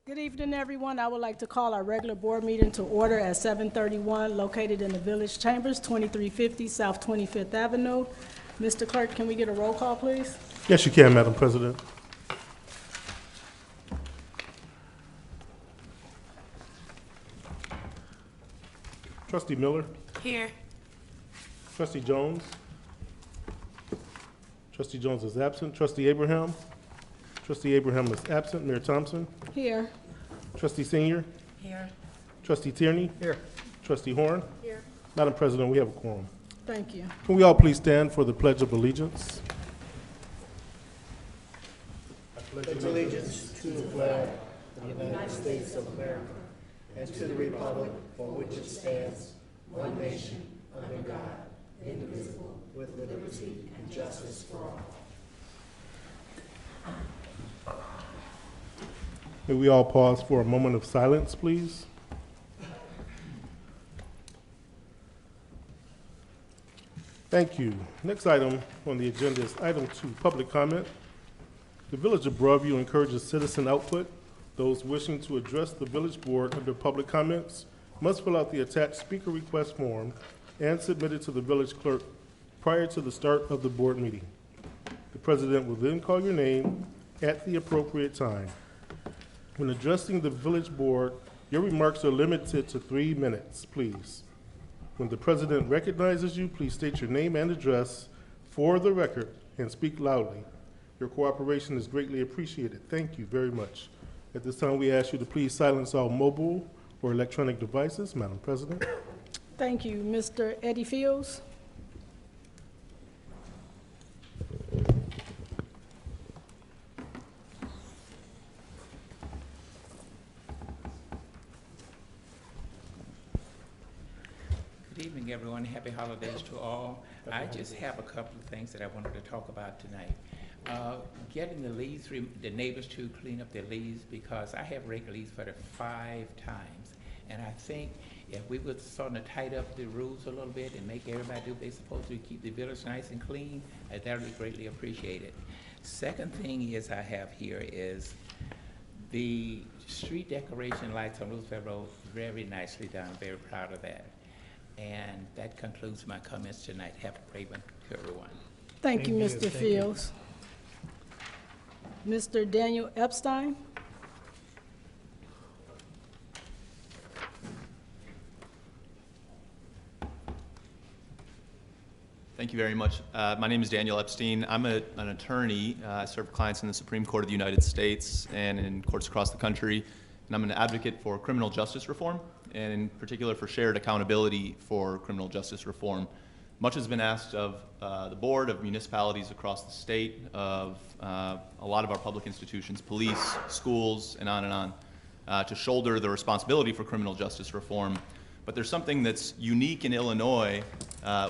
Good evening, everyone. I would like to call our regular board meeting to order at 7:31, located in the Village Chambers, 2350 South 25th Avenue. Mr. Clerk, can we get a roll call, please? Yes, you can, Madam President. Trustee Miller, Here. Trustee Jones. Trustee Jones is absent. Trustee Abraham. Trustee Abraham is absent. Mayor Thompson. Here. Trustee Senior. Here. Trustee Tierney. Here. Trustee Horn. Here. Madam President, we have a quorum. Thank you. Can we all please stand for the Pledge of Allegiance? Pledge allegiance to the flag of the United States of America and to the republic for which it stands, one nation, under God, indivisible, with liberty and justice for all. May we all pause for a moment of silence, please? Thank you. Next item on the agenda is item 2, public comment. The Village of Broadview encourages citizen output. Those wishing to address the village board under public comments must fill out the attached speaker request form and submit it to the village clerk prior to the start of the board meeting. The president will then call your name at the appropriate time. When addressing the village board, your remarks are limited to 3 minutes, please. When the president recognizes you, please state your name and address for the record and speak loudly. Your cooperation is greatly appreciated. Thank you very much. At this time, we ask you to please silence all mobile or electronic devices. Madam President. Thank you. Mr. Eddie Fields. Good evening, everyone. Happy holidays to all. I just have a couple of things that I wanted to talk about tonight. Getting the neighbors to clean up their leaves, because I have raked leaves for the 5 times. And I think if we would sort of tighten up the rules a little bit and make everybody do what they're supposed to keep the village nice and clean, that would be greatly appreciated. Second thing is I have here is the street decoration lights on Roosevelt Road, very nicely done. Very proud of that. And that concludes my comments tonight. Have a great one to everyone. Thank you, Mr. Fields. Mr. Daniel Epstein. Thank you very much. My name is Daniel Epstein. I'm an attorney. I serve clients in the Supreme Court of the United States and in courts across the country. And I'm an advocate for criminal justice reform, and in particular for shared accountability for criminal justice reform. Much has been asked of the board, of municipalities across the state, of a lot of our public institutions, police, schools, and on, to shoulder the responsibility for criminal justice reform. But there's something that's unique in Illinois,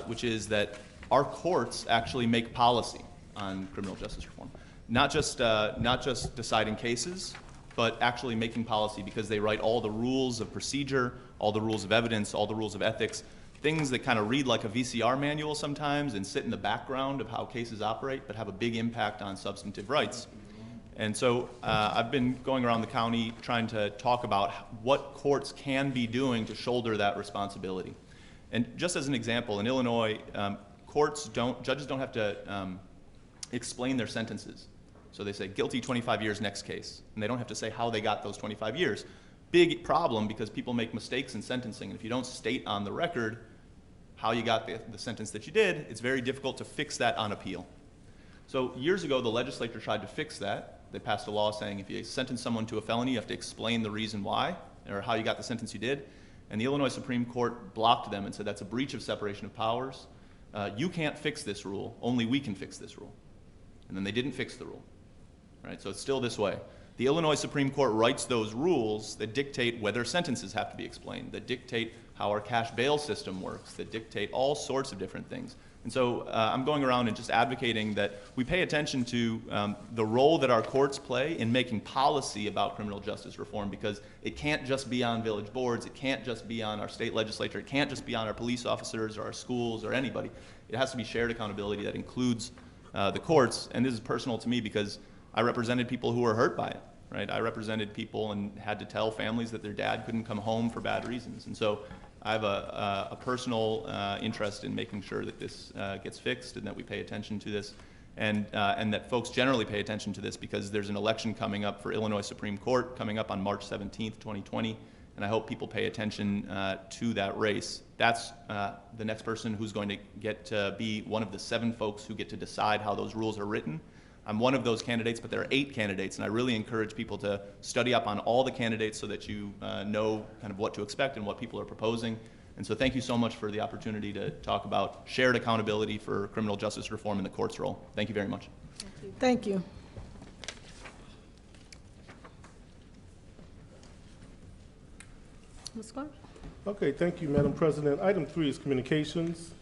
which is that our courts actually make policy on criminal justice reform. Not just deciding cases, but actually making policy, because they write all the rules of procedure, all the rules of evidence, all the rules of ethics, things that kind of read like a VCR manual sometimes and sit in the background of how cases operate, but have a big impact on substantive rights. And so I've been going around the county trying to talk about what courts can be doing to shoulder that responsibility. And just as an example, in Illinois, judges don't have to explain their sentences. So they say, guilty 25 years, next case. And they don't have to say how they got those 25 years. Big problem, because people make mistakes in sentencing. And if you don't state on the record how you got the sentence that you did, it's very difficult to fix that on appeal. So years ago, the legislature tried to fix that. They passed a law saying if you sentence someone to a felony, you have to explain the reason why, or how you got the sentence you did. And the Illinois Supreme Court blocked them and said that's a breach of separation of powers. You can't fix this rule, only we can fix this rule. And then they didn't fix the rule. Right? So it's still this way. The Illinois Supreme Court writes those rules that dictate whether sentences have to be explained, that dictate how our cash bail system works, that dictate all sorts of different things. And so I'm going around and just advocating that we pay attention to the role that our courts play in making policy about criminal justice reform, because it can't just be on village boards, it can't just be on our state legislature, it can't just be on our police officers or our schools or anybody. It has to be shared accountability that includes the courts. And this is personal to me because I represented people who were hurt by it, right? I represented people and had to tell families that their dad couldn't come home for bad reasons. And so I have a personal interest in making sure that this gets fixed and that we pay attention to this, and that folks generally pay attention to this, because there's an election coming up for Illinois Supreme Court coming up on March 17th, 2020, and I hope people pay attention to that race. That's the next person who's going to get to be one of the 7 folks who get to decide how those rules are written. I'm one of those candidates, but there are 8 candidates, and I really encourage people to study up on all the candidates so that you know kind of what to expect and what people are proposing. And so thank you so much for the opportunity to talk about shared accountability for criminal justice reform in the court's role. Thank you very much. Thank you. Ms. Clark? Okay, thank you, Madam President. Item 3 is communications.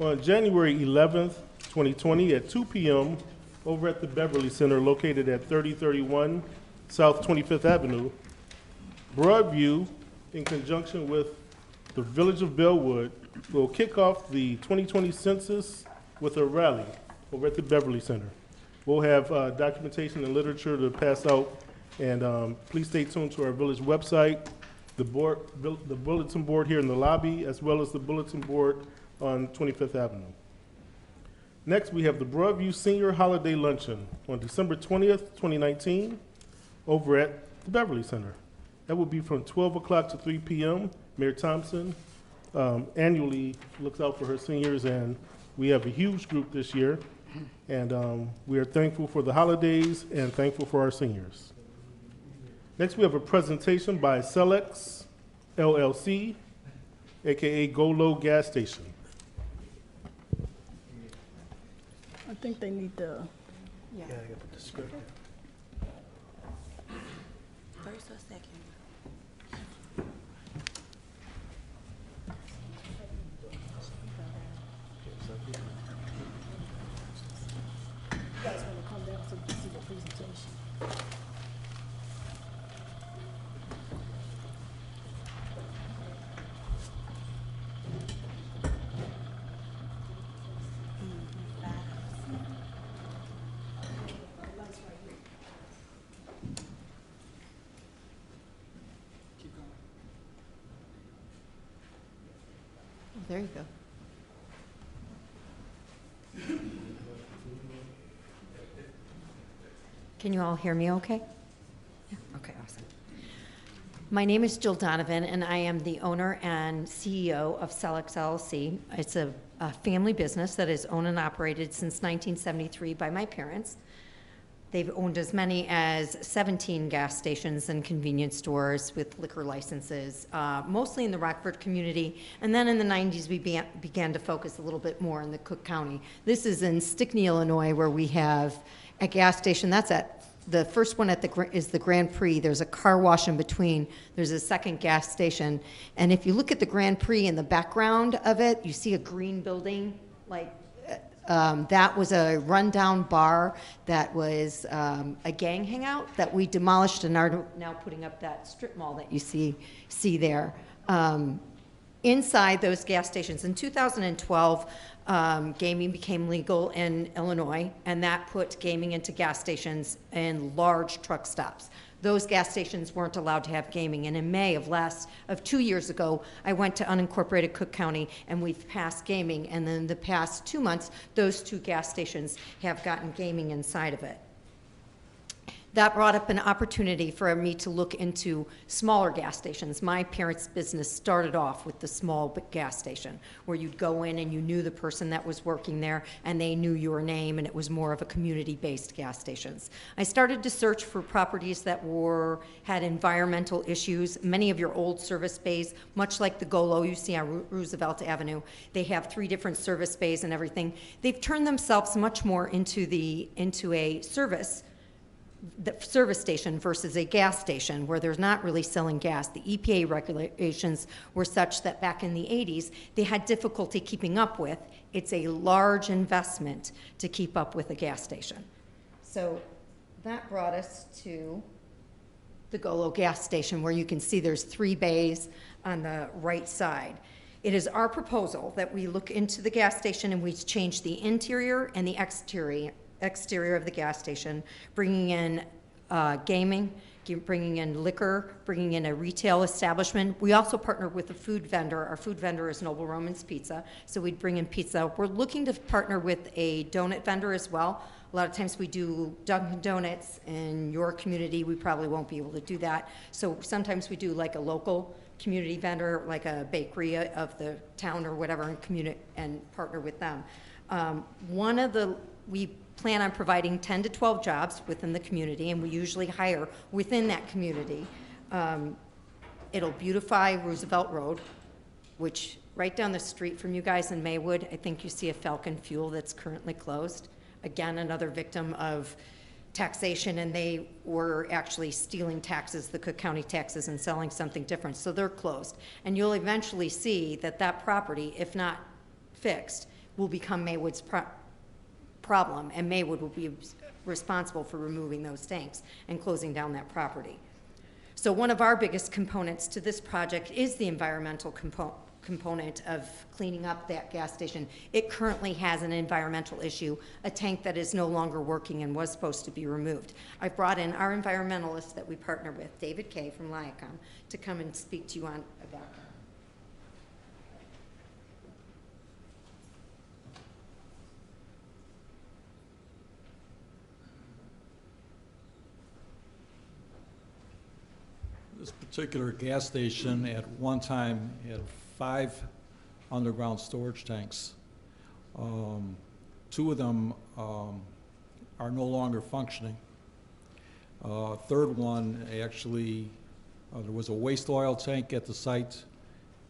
On January 11th, 2020 at 2 p.m. over at the Beverly Center located at 3031 South 25th Avenue, Broadview, in conjunction with the Village of Bellwood, will kick off the 2020 census with a rally over at the Beverly Center. We'll have documentation and literature to pass out, and please stay tuned to our village website, the bulletin board here in the lobby, as well as the bulletin board on 25th Avenue. Next, we have the Broadview Senior Holiday Luncheon on December 20th, 2019, over at the Beverly Center. That will be from 12 o'clock to 3 p.m. Mayor Thompson annually looks out for her seniors, and we have a huge group this year, and we are thankful for the holidays and thankful for our seniors. Next, we have a presentation by Celex LLC, aka Go Low Gas Station. I think they need the, Yeah, I got the description. First or second? you guys want to come down to see the presentation? There you go. Can you all hear me okay? Yeah, okay, awesome. My name is Jill Donovan, and I am the owner and CEO of Celex LLC. It's a family business that is owned and operated since 1973 by my parents. They've owned as many as 17 gas stations and convenience stores with liquor licenses, mostly in the Rockford community. And then in the 90s, we began to focus a little bit more in the Cook County. This is in Stickney, Illinois, where we have a gas station. That's at the first one is the Grand Prix. There's a car wash in between. There's a second gas station. And if you look at the Grand Prix in the background of it, you see a green building, like that was a rundown bar that was a gang hangout that we demolished and are now putting up that strip mall that you see there. Inside those gas stations, in 2012, gaming became legal in Illinois, and that put gaming into gas stations and large truck stops. Those gas stations weren't allowed to have gaming, and in May of 2 years ago, I went to unincorporated Cook County, and we've passed gaming, and then the past 2 months, those 2 gas stations have gotten gaming inside of it. That brought up an opportunity for me to look into smaller gas stations. My parents' business started off with the small gas station, where you'd go in and you knew the person that was working there, and they knew your name, and it was more of a community-based gas stations. I started to search for properties that had environmental issues. Many of your old service bays, much like the Golo you see on Roosevelt Avenue, they have 3 different service bays and everything. They've turned themselves much more into a service station versus a gas station, where there's not really selling gas. The EPA regulations were such that back in the 80s, they had difficulty keeping up with. It's a large investment to keep up with a gas station. So that brought us to the Golo gas station, where you can see there's 3 bays on the right side. It is our proposal that we look into the gas station and we change the interior and the exterior of the gas station, bringing in gaming, bringing in liquor, bringing in a retail establishment. We also partner with a food vendor. Our food vendor is Noble Roman's Pizza, so we'd bring in pizza. We're looking to partner with a donut vendor as well. A lot of times we do Dunkin' Donuts in your community. We probably won't be able to do that. So sometimes we do like a local community vendor, like a bakery of the town or whatever, and partner with them. We plan on providing 10 to 12 jobs within the community, and we usually hire within that community. It'll beautify Roosevelt Road, which right down the street from you guys in Maywood, I think you see a Falcon Fuel that's currently closed. Again, another victim of taxation, and they were actually stealing taxes, the Cook County taxes, and selling something different, so they're closed. And you'll eventually see that that property, if not fixed, will become Maywood's problem, and Maywood will be responsible for removing those tanks and closing down that property. So one of our biggest components to this project is the environmental component of cleaning up that gas station. It currently has an environmental issue, a tank that is no longer working and was supposed to be removed. I brought in our environmentalist that we partner with, David Kay from Liacom, to come and speak to you on about that. This particular gas station at one time had 5 underground storage tanks. 2 of them are no longer functioning. Third one, actually, there was a waste oil tank at the site.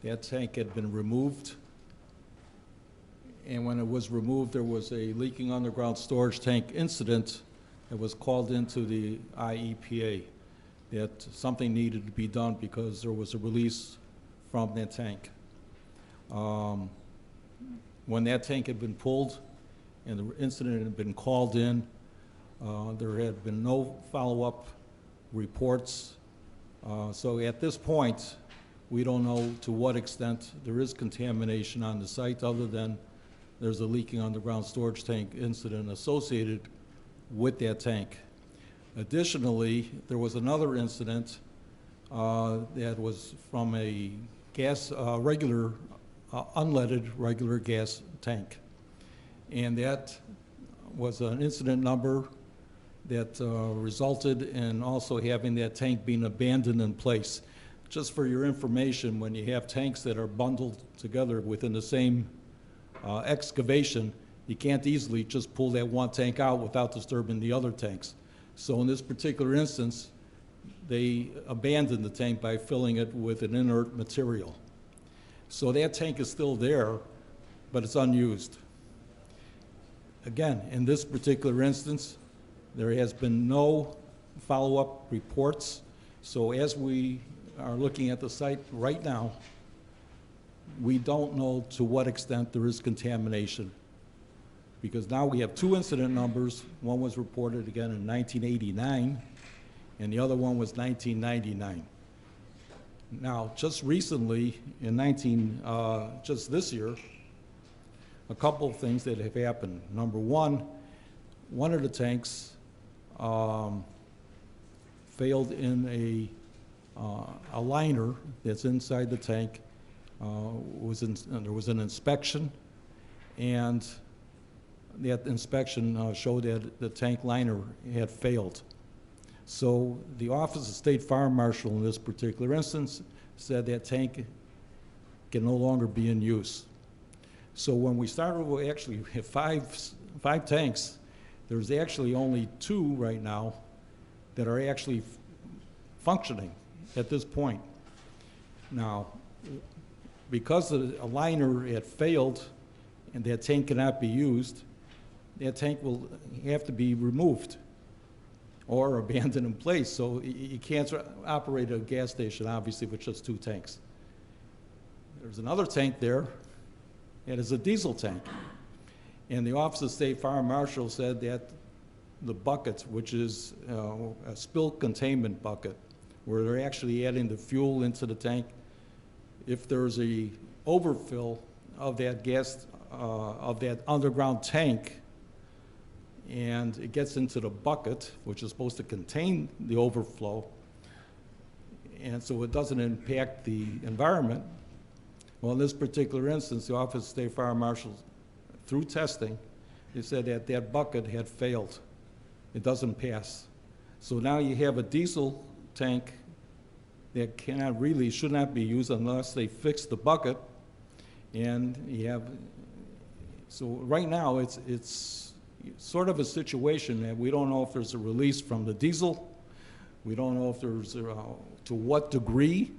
That tank had been removed. And when it was removed, there was a leaking underground storage tank incident that was called into the IEPA, that something needed to be done because there was a release from that tank. When that tank had been pulled and the incident had been called in, there had been no follow-up reports. So at this point, we don't know to what extent there is contamination on the site, other than there's a leaking underground storage tank incident associated with that tank. Additionally, there was another incident that was from a gas, unleaded regular gas tank. And that was an incident number that resulted in also having that tank being abandoned in place. Just for your information, when you have tanks that are bundled together within the same excavation, you can't easily just pull that one tank out without disturbing the other tanks. So in this particular instance, they abandoned the tank by filling it with an inert material. So that tank is still there, but it's unused. Again, in this particular instance, there has been no follow-up reports. So as we are looking at the site right now, we don't know to what extent there is contamination, because now we have 2 incident numbers. One was reported again in 1989, and the other one was 1999. Now, just recently, just this year, a couple of things that have happened. Number one of the tanks failed in a liner that's inside the tank. There was an inspection, and that inspection showed that the tank liner had failed. So the Office of State Fire Marshal in this particular instance said that tank can no longer be in use. So when we started, we actually have five tanks. There's actually only 2 right now that are actually functioning at this point. Now, because a liner had failed and that tank cannot be used, that tank will have to be removed or abandoned in place. So you can't operate a gas station, obviously, with just 2 tanks. There's another tank there that is a diesel tank. And the Office of State Fire Marshal said that the bucket, which is a spill containment bucket, where they're actually adding the fuel into the tank, if there's a overfill of that gas, of that underground tank, and it gets into the bucket, which is supposed to contain the overflow, and so it doesn't impact the environment. Well, in this particular instance, the Office of State Fire Marshal, through testing, they said that that bucket had failed. It doesn't pass. So now you have a diesel tank that cannot really, should not be used unless they fix the bucket. And you have, so right now it's sort of a situation that we don't know if there's a release from the diesel. We don't know if there's, to what degree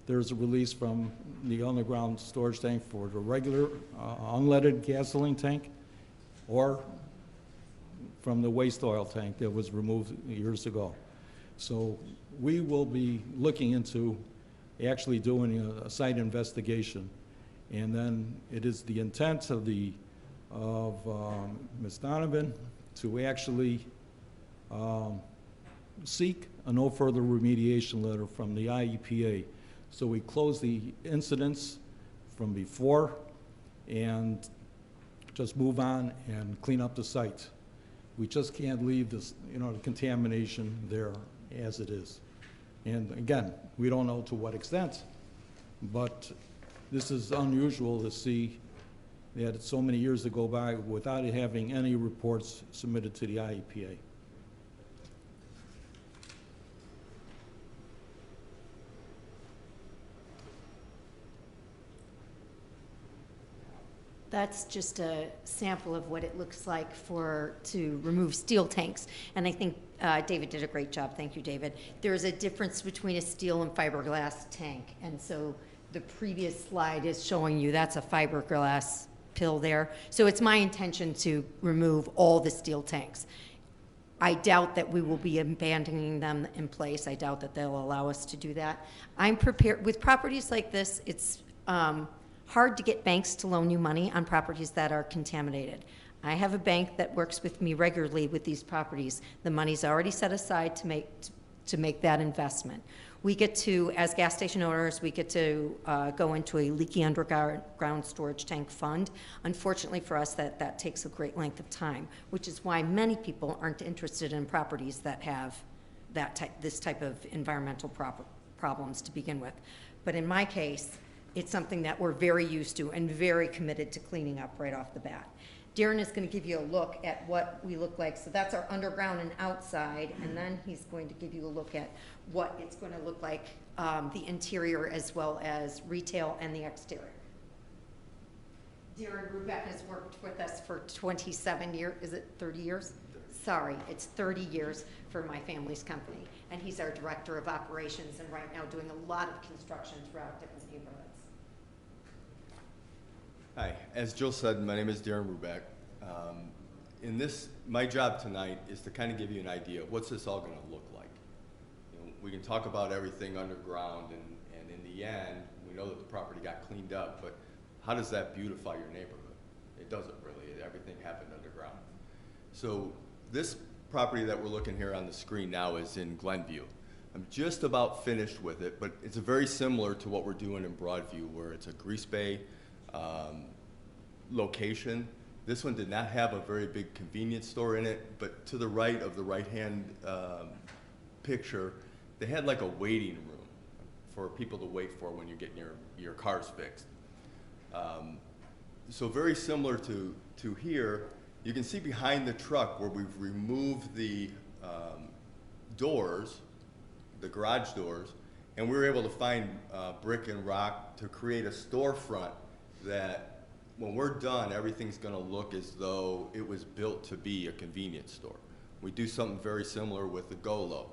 there's a release from the underground storage tank for the regular unleaded gasoline tank, or from the waste oil tank that was removed years ago. So we will be looking into actually doing a site investigation. And then it is the intent of Ms. Donovan to actually seek a no further remediation letter from the IEPA. So we close the incidents from before and just move on and clean up the site. We just can't leave this, the contamination there as it is. And again, we don't know to what extent, but this is unusual to see that so many years to go by without having any reports submitted to the IEPA. That's just a sample of what it looks like to remove steel tanks. And I think David did a great job. Thank you, David. There's a difference between a steel and fiberglass tank. And so the previous slide is showing you that's a fiberglass pill there. So it's my intention to remove all the steel tanks. I doubt that we will be abandoning them in place. I doubt that they'll allow us to do that. I'm prepared. With properties like this, it's hard to get banks to loan you money on properties that are contaminated. I have a bank that works with me regularly with these properties. The money's already set aside to make that investment. We get to, as gas station owners, we get to go into a leaky underground storage tank fund. Unfortunately for us, that takes a great length of time, which is why many people aren't interested in properties that have this type of environmental problems to begin with. But in my case, it's something that we're very used to and very committed to cleaning up right off the bat. Darren is going to give you a look at what we look like. So that's our underground and outside, and then he's going to give you a look at what it's going to look like, the interior as well as retail and the exterior. Darren Rubeck has worked with us for 27 years. Is it 30 years? Sorry, it's 30 years for my family's company. And he's our director of operations and right now doing a lot of construction throughout different neighborhoods. Hi, as Jill said, my name is Darren Rubeck. My job tonight is to kind of give you an idea of what's this all going to look like. We can talk about everything underground, and in the end, we know that the property got cleaned up, but how does that beautify your neighborhood? It doesn't really. Everything happened underground. So this property that we're looking here on the screen now is in Glenview. I'm just about finished with it, but it's very similar to what we're doing in Broadview, where it's a grease bay location. This one did not have a very big convenience store in it, but to the right of the right-hand picture, they had like a waiting room for people to wait for when you're getting your cars fixed. So very similar to here, you can see behind the truck where we've removed the doors, the garage doors, and we were able to find brick and rock to create a storefront that when we're done, everything's going to look as though it was built to be a convenience store. We do something very similar with the Golo.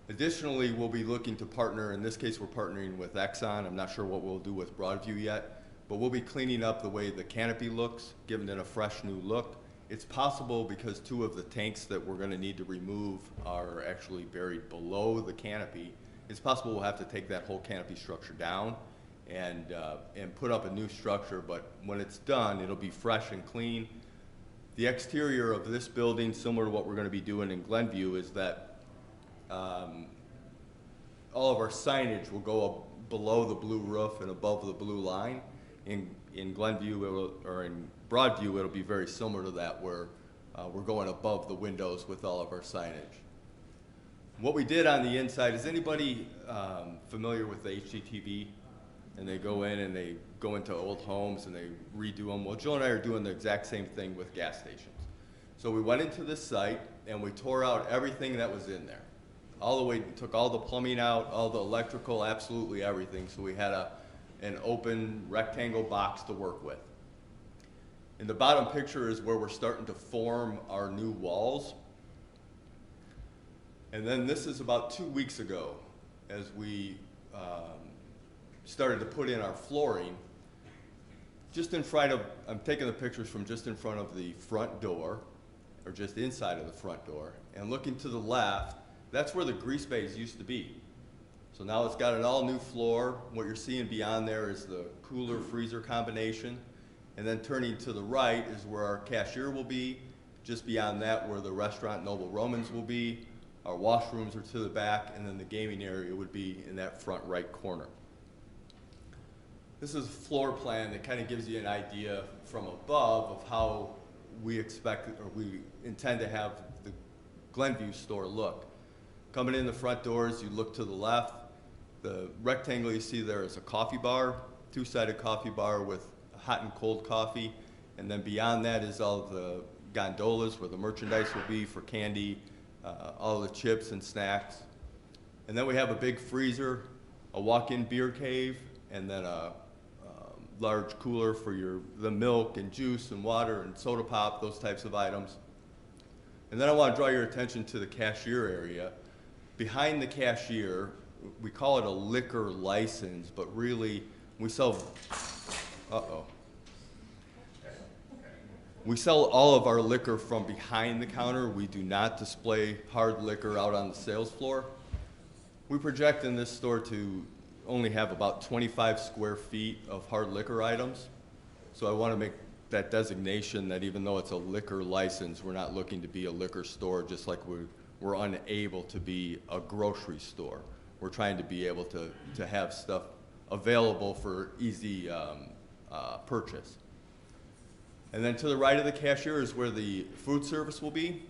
Additionally, we'll be looking to partner, in this case we're partnering with Exxon. I'm not sure what we'll do with Broadview yet, but we'll be cleaning up the way the canopy looks, giving it a fresh new look. It's possible because two of the tanks that we're going to need to remove are actually buried below the canopy. It's possible we'll have to take that whole canopy structure down and put up a new structure, but when it's done, it'll be fresh and clean. The exterior of this building, similar to what we're going to be doing in Glenview, is that all of our signage will go up below the blue roof and above the blue line. In Glenview, or in Broadview, it'll be very similar to that, where we're going above the windows with all of our signage. What we did on the inside, is anybody familiar with the HGTV? And they go in and they go into old homes and they redo them. Well, Joe and I are doing the exact same thing with gas stations. So we went into this site and we tore out everything that was in there. All the way, took all the plumbing out, all the electrical, absolutely everything. So we had an open rectangle box to work with. In the bottom picture is where we're starting to form our new walls. And then this is about 2 weeks ago, as we started to put in our flooring. Just in front of, I'm taking the pictures from just in front of the front door, or just inside of the front door, and looking to the left, that's where the grease bays used to be. So now it's got an all new floor. What you're seeing beyond there is the cooler freezer combination. And then turning to the right is where our cashier will be. Just beyond that, where the restaurant Noble Romans will be. Our washrooms are to the back, and then the gaming area would be in that front right corner. This is a floor plan that kind of gives you an idea from above of how we expect, or we intend to have the Glenview store look. Coming in the front doors, you look to the left. The rectangle you see there is a coffee bar, two-sided coffee bar with hot and cold coffee. And then beyond that is all the gondolas where the merchandise will be for candy, all the chips and snacks. And then we have a big freezer, a walk-in beer cave, and then a large cooler for the milk and juice and water and soda pop, those types of items. And then I want to draw your attention to the cashier area. Behind the cashier, we call it a liquor license, but really we sell, we sell all of our liquor from behind the counter. We do not display hard liquor out on the sales floor. We project in this store to only have about 25 square feet of hard liquor items. So I want to make that designation that even though it's a liquor license, we're not looking to be a liquor store, just like we're unable to be a grocery store. We're trying to be able to have stuff available for easy purchase. And then to the right of the cashier is where the food service will be.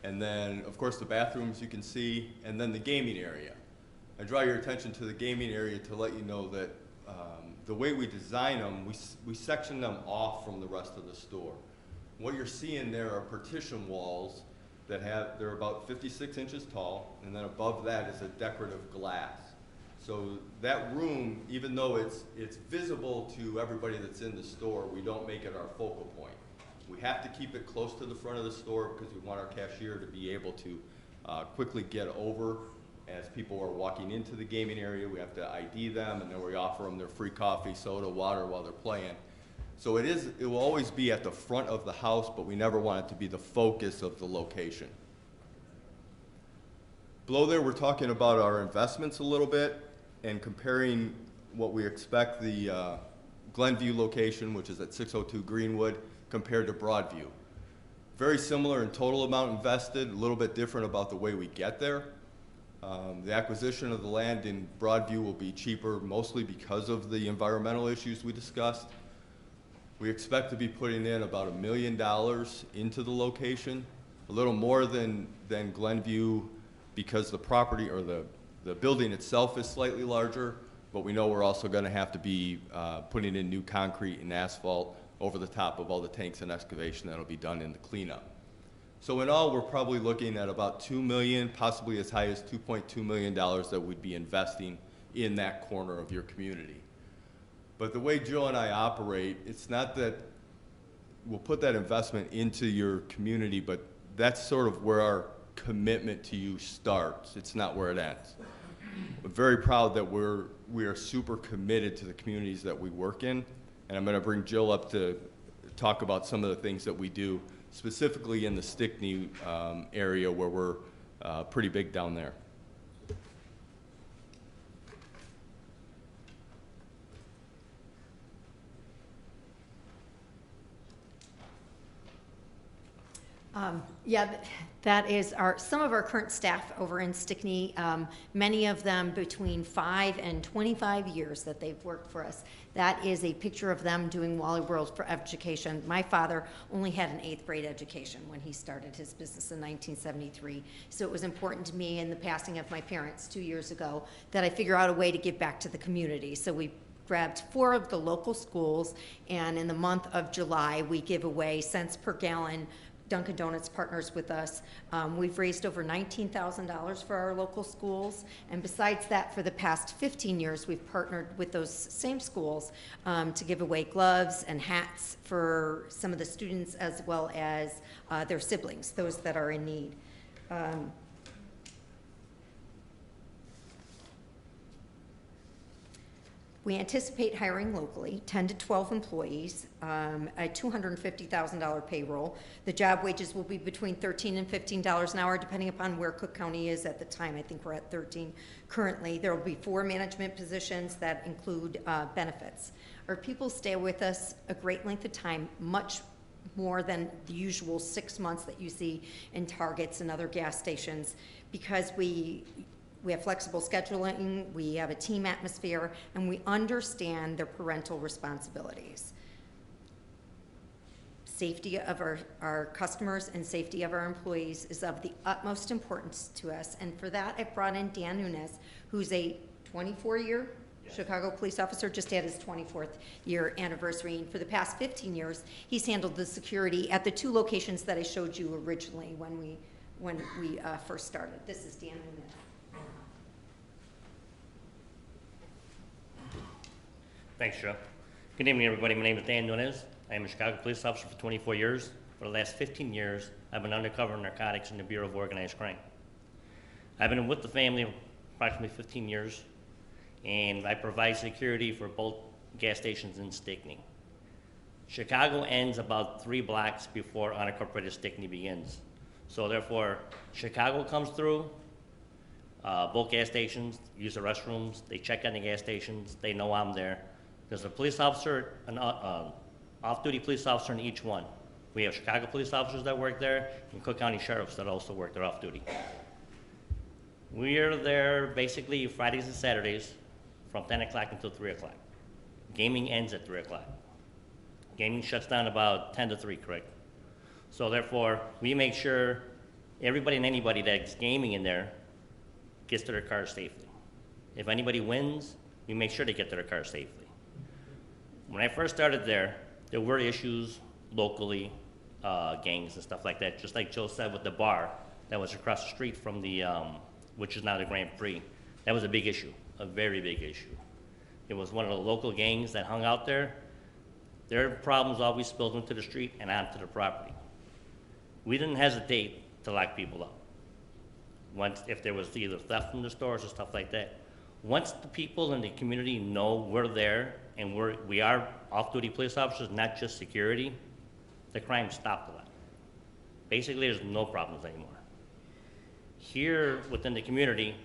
And then, of course, the bathrooms you can see, and then the gaming area. I draw your attention to the gaming area to let you know that the way we design them, we section them off from the rest of the store. What you're seeing there are partition walls that they're about 56 inches tall, and then above that is a decorative glass. So that room, even though it's visible to everybody that's in the store, we don't make it our focal point. We have to keep it close to the front of the store because we want our cashier to be able to quickly get over as people are walking into the gaming area. We have to ID them, and then we offer them their free coffee, soda, water while they're playing. So it will always be at the front of the house, but we never want it to be the focus of the location. Below there, we're talking about our investments a little bit and comparing what we expect the Glenview location, which is at 602 Greenwood, compared to Broadview. Very similar in total amount invested, a little bit different about the way we get there. The acquisition of the land in Broadview will be cheaper, mostly because of the environmental issues we discussed. We expect to be putting in about $1 million into the location, a little more than Glenview because the property or the building itself is slightly larger, but we know we're also going to have to be putting in new concrete and asphalt over the top of all the tanks and excavation that'll be done in the cleanup. So in all, we're probably looking at about $2 million, possibly as high as $2.2 million that we'd be investing in that corner of your community. But the way Joe and I operate, it's not that we'll put that investment into your community, but that's sort of where our commitment to you starts. It's not where it ends. We're very proud that we are super committed to the communities that we work in, and I'm going to bring Jill up to talk about some of the things that we do, specifically in the Stickney area where we're pretty big down there. Yeah, that is some of our current staff over in Stickney, many of them between 5 and 25 years that they've worked for us. That is a picture of them doing Wally World for education. My father only had an 8th grade education when he started his business in 1973. So it was important to me in the passing of my parents 2 years ago that I figure out a way to give back to the community. So we grabbed 4 of the local schools, and in the month of July, we give away cents per gallon. Dunkin' Donuts partners with us. We've raised over $19,000 for our local schools, and besides that, for the past 15 years, we've partnered with those same schools to give away gloves and hats for some of the students as well as their siblings, those that are in need. We anticipate hiring locally 10 to 12 employees, a $250,000 payroll. The job wages will be between $13 and $15 an hour, depending upon where Cook County is at the time. I think we're at 13 currently. There will be 4 management positions that include benefits. Our people stay with us a great length of time, much more than the usual 6 months that you see in Targets and other gas stations, because we have flexible scheduling, we have a team atmosphere, and we understand their parental responsibilities. Safety of our customers and safety of our employees is of the utmost importance to us, and for that, I've brought in Dan Nunes, who's a 24-year Chicago police officer, just had his 24th year anniversary, and for the past 15 years, he's handled the security at the 2 locations that I showed you originally when we first started. This is Dan Nunes. Thanks, Joe. Good evening, everybody. My name is Dan Nunes. I am a Chicago police officer for 24 years. For the last 15 years, I've been undercover narcotics in the Bureau of Organized Crime. I've been with the family approximately 15 years, and I provide security for both gas stations in Stickney. Chicago ends about 3 blocks before unincorporated Stickney begins. So therefore, Chicago comes through, both gas stations, use the restrooms, they check on the gas stations, they know I'm there. There's a police officer, an off-duty police officer in each one. We have Chicago police officers that work there and Cook County sheriffs that also work there off-duty. We are there basically Fridays and Saturdays from 10 o'clock until 3 o'clock. Gaming ends at 3 o'clock. Gaming shuts down about 10 to 3, correct? So therefore, we make sure everybody and anybody that's gaming in there gets to their cars safely. If anybody wins, we make sure they get to their cars safely. When I first started there were issues locally, gangs and stuff like that, just like Joe said with the bar that was across the street from the, which is now the Grand Prix. That was a big issue, a very big issue. It was one of the local gangs that hung out there. Their problems always spilled into the street and onto the property. We didn't hesitate to lock people up. Once, if there was either theft from the stores or stuff like that. Once the people in the community know we're there and we are off-duty police officers, not just security, the crime stopped a lot. Basically, there's no problems anymore. Here within the community,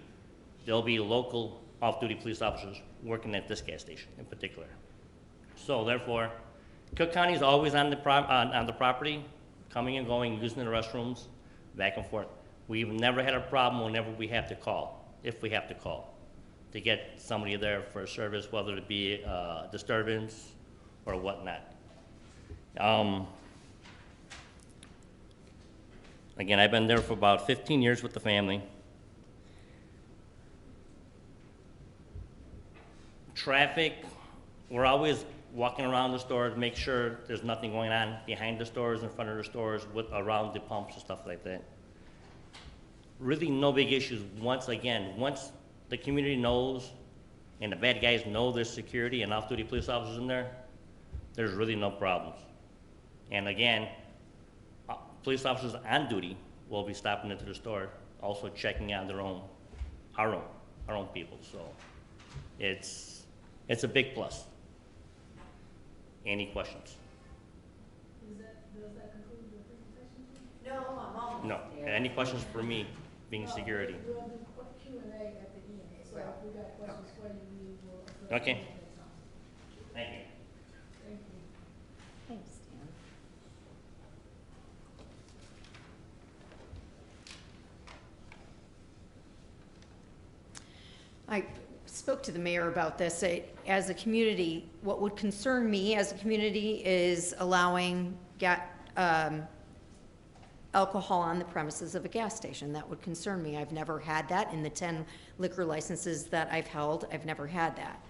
there'll be local off-duty police officers working at this gas station in particular. So therefore, Cook County is always on the property, coming and going, using the restrooms, back and forth. We've never had a problem whenever we have to call, if we have to call, to get somebody there for a service, whether it be a disturbance or whatnot. Again, I've been there for about 15 years with the family. Traffic, we're always walking around the stores, make sure there's nothing going on behind the stores, in front of the stores, around the pumps and stuff like that. Really no big issues. Once the community knows and the bad guys know there's security and off-duty police officers in there, there's really no problems. And again, police officers on duty will be stopping into the store, also checking on our own people. So it's a big plus. Any questions? Does that conclude your presentation? No, I'm almost No. there. Any questions for me, being security? We'll do Q&A at the end, so if we got questions for you, we will address Okay. them at that time. Thank you. Thank you. Thanks, Dan. I spoke to the mayor about this. As a community, what would concern me as a community is allowing alcohol on the premises of a gas station. That would concern me. I've never had that. In the 10 liquor licenses that I've held, I've never had that.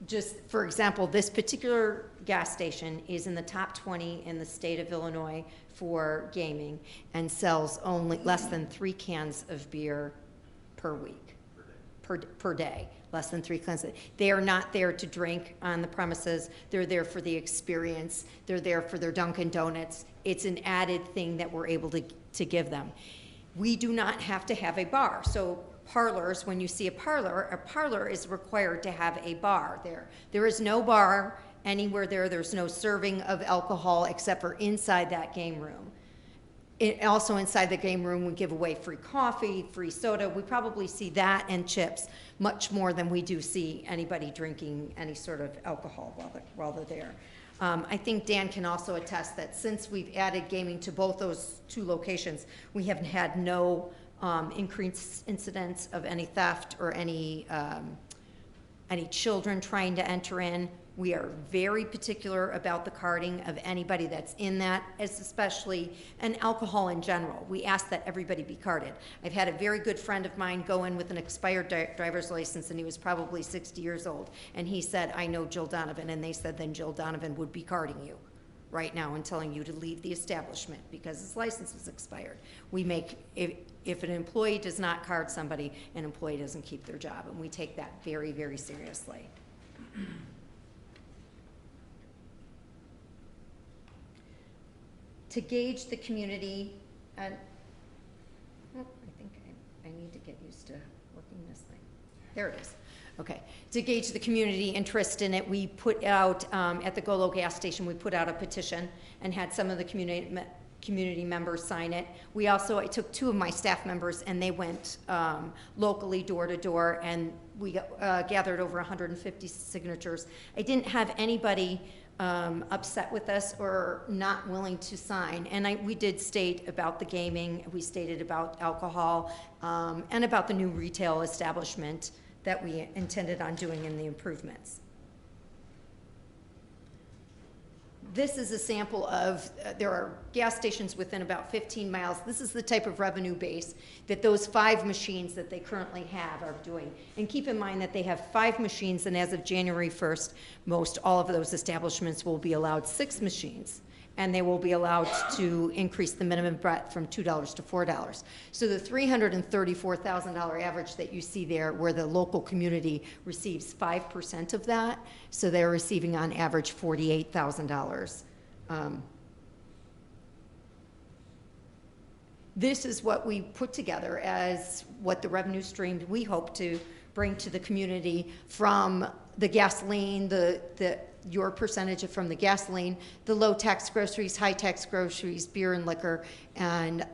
Just for example, this particular gas station is in the top 20 in the state of Illinois for gaming and sells only less than 3 cans of beer per week, per day, less than 3 cans. They are not there to drink on the premises. They're there for the experience. They're there for their Dunkin' Donuts. It's an added thing that we're able to give them. We do not have to have a bar. So parlors, when you see a parlor is required to have a bar there. There is no bar anywhere there. There's no serving of alcohol except for inside that game room. Also inside the game room, we give away free coffee, free soda. We probably see that and chips much more than we do see anybody drinking any sort of alcohol while they're there. I think Dan can also attest that since we've added gaming to both those 2 locations, we have had no increased incidents of any theft or any children trying to enter in. We are very particular about the carding of anybody that's in that, especially, and alcohol in general. We ask that everybody be carded. I've had a very good friend of mine go in with an expired driver's license, and he was probably 60 years old. And he said, I know Jill Donovan. And they said, then Jill Donovan would be carding you right now and telling you to leave the establishment because his license is expired. We make, if an employee does not card somebody, an employee doesn't keep their job. And we take that very, very seriously. To gauge the community, and I think I need to get used to working this thing. There it is. Okay. To gauge the community interest in it, we put out, at the Golo gas station, we put out a petition and had some of the community members sign it. I took 2 of my staff members and they went locally door to door, and we gathered over 150 signatures. I didn't have anybody upset with us or not willing to sign. And we did state about the gaming, we stated about alcohol, and about the new retail establishment that we intended on doing in the improvements. This is a sample of, there are gas stations within about 15 miles. This is the type of revenue base that those 5 machines that they currently have are doing. And keep in mind that they have 5 machines, and as of January 1st, most all of those establishments will be allowed 6 machines. And they will be allowed to increase the minimum bet from $2 to $4. So the $334,000 average that you see there, where the local community receives 5% of that, so they're receiving on average $48,000. This is what we put together as what the revenue stream we hope to bring to the community from the gasoline, your percentage from the gasoline, the low-tax groceries, high-tax groceries, beer and liquor, and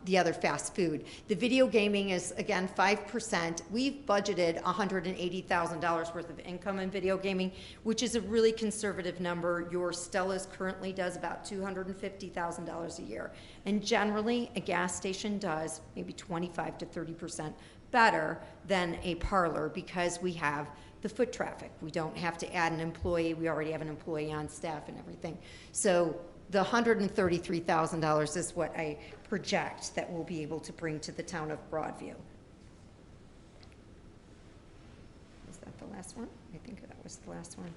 the other fast food. The video gaming is, again, 5%. We've budgeted $180,000 worth of income in video gaming, which is a really conservative number. Your Stella's currently does about $250,000 a year. And generally, a gas station does maybe 25 to 30% better than a parlor because we have the foot traffic. We don't have to add an employee. We already have an employee on staff and everything. So the $133,000 is what I project that we'll be able to bring to the town of Broadview. Was that the last one? I think that was the last one.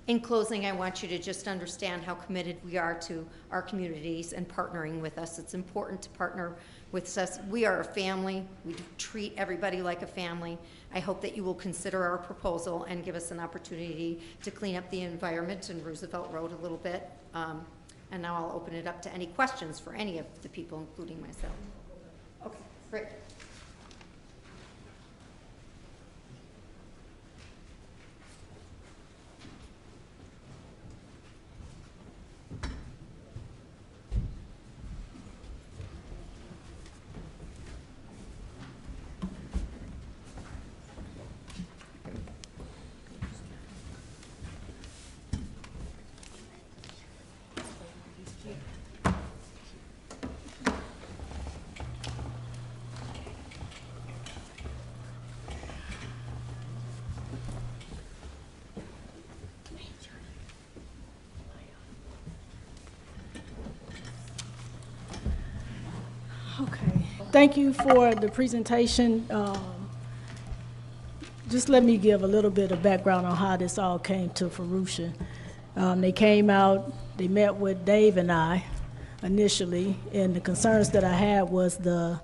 In closing, I want you to just understand how committed we are to our communities and partnering with us. It's important to partner with us. We are a family. We treat everybody like a family. I hope that you will consider our proposal and give us an opportunity to clean up the environment in Roosevelt Road a little bit. And now I'll open it up to any questions for any of the people, including myself. Okay, great. Thank you for the presentation. Just let me give a little bit of background on how this all came to fruition. They came out, they met with Dave and I initially, and the concerns that I had was the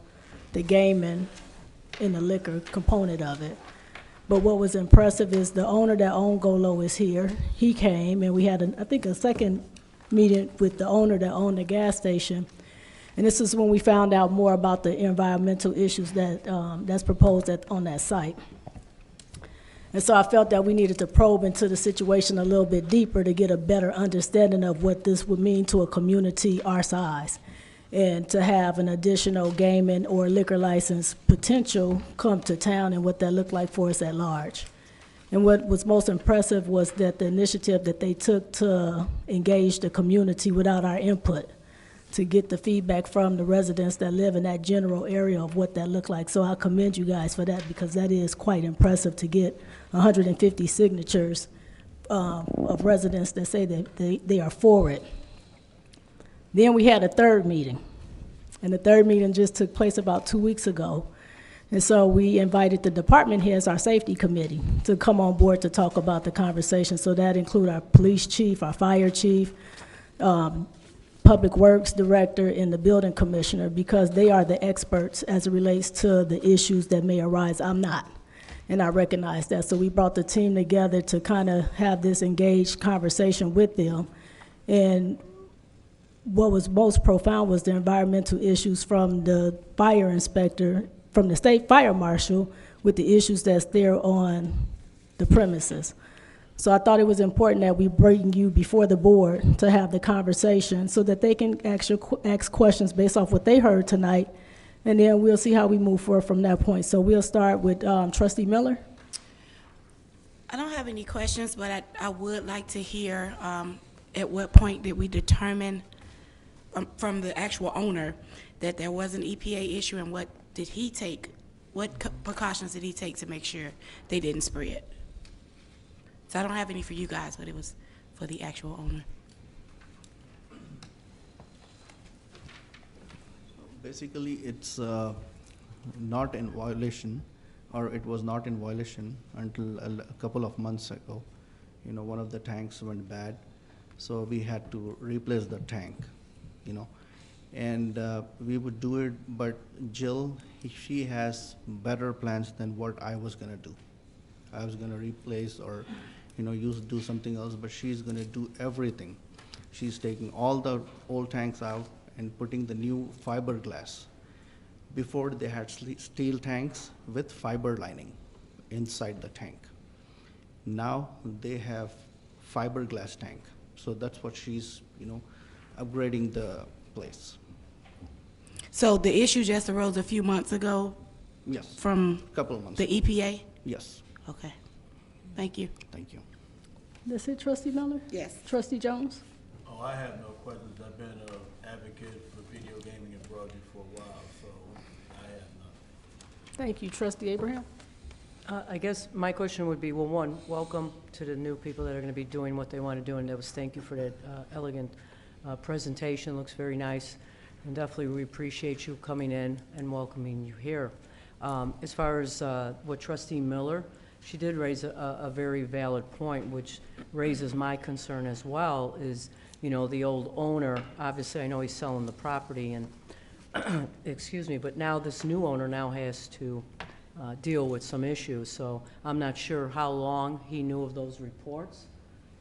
gaming and the liquor component of it. But what was impressive is the owner that owned Golo is here. He came, and we had, I think, a second meeting with the owner that owned the gas station. And this is when we found out more about the environmental issues that that's proposed on that site. And so I felt that we needed to probe into the situation a little bit deeper to get a better understanding of what this would mean to a community our size, and to have an additional gaming or liquor license potential come to town and what that looked like for us at large. And what was most impressive was that the initiative that they took to engage the community without our input, to get the feedback from the residents that live in that general area of what that looked like. So I commend you guys for that, because that is quite impressive to get 150 signatures of residents that say that they are for it. Then we had a third meeting, and the third meeting just took place about 2 weeks ago. And so we invited the department heads, our safety committee, to come on board to talk about the conversation. So that include our police chief, our fire chief, public works director, and the building commissioner, because they are the experts as it relates to the issues that may arise. I'm not, and I recognize that. So we brought the team together to kind of have this engaged conversation with them. And what was most profound was the environmental issues from the fire inspector, from the state fire marshal, with the issues that's there on the premises. So I thought it was important that we bring you before the board to have the conversation so that they can ask questions based off what they heard tonight, and then we'll see how we move forward from that point. So we'll start with Trustee Miller. I don't have any questions, but I would like to hear at what point did we determine from the actual owner that there was an EPA issue, and what did he take, what precautions did he take to make sure they didn't spread? So I don't have any for you guys, but it was for the actual owner. Basically, it's not in violation, or it was not in violation until a couple of months ago. You know, one of the tanks went bad, so we had to replace the tank, you know. And we would do it, but Jill, she has better plans than what I was gonna do. I was gonna replace or, you know, do something else, but she's gonna do everything. She's taking all the old tanks out and putting the new fiberglass. Before they had steel tanks with fiber lining inside the tank. Now they have fiberglass tank. So that's what she's, you know, upgrading the place. So the issue just arose a few months ago? Yes. From couple of months the ago. EPA? Yes. Okay. Thank you. Thank you. That's it, Trustee Miller? Yes. Trustee Jones? Oh, I have no questions. I've been an advocate for video gaming in Broadview for a while, so I have none. Thank you. Trustee Abraham? I guess my question would be, well, one, welcome to the new people that are going to be doing what they want to do, and that was thank you for that elegant presentation. Looks very nice, and definitely we appreciate you coming in and welcoming you here. As far as what Trustee Miller, she did raise a very valid point, which raises my concern as well, is, you know, the old owner, obviously I know he's selling the property, and excuse me, but now this new owner now has to deal with some issues. So I'm not sure how long he knew of those reports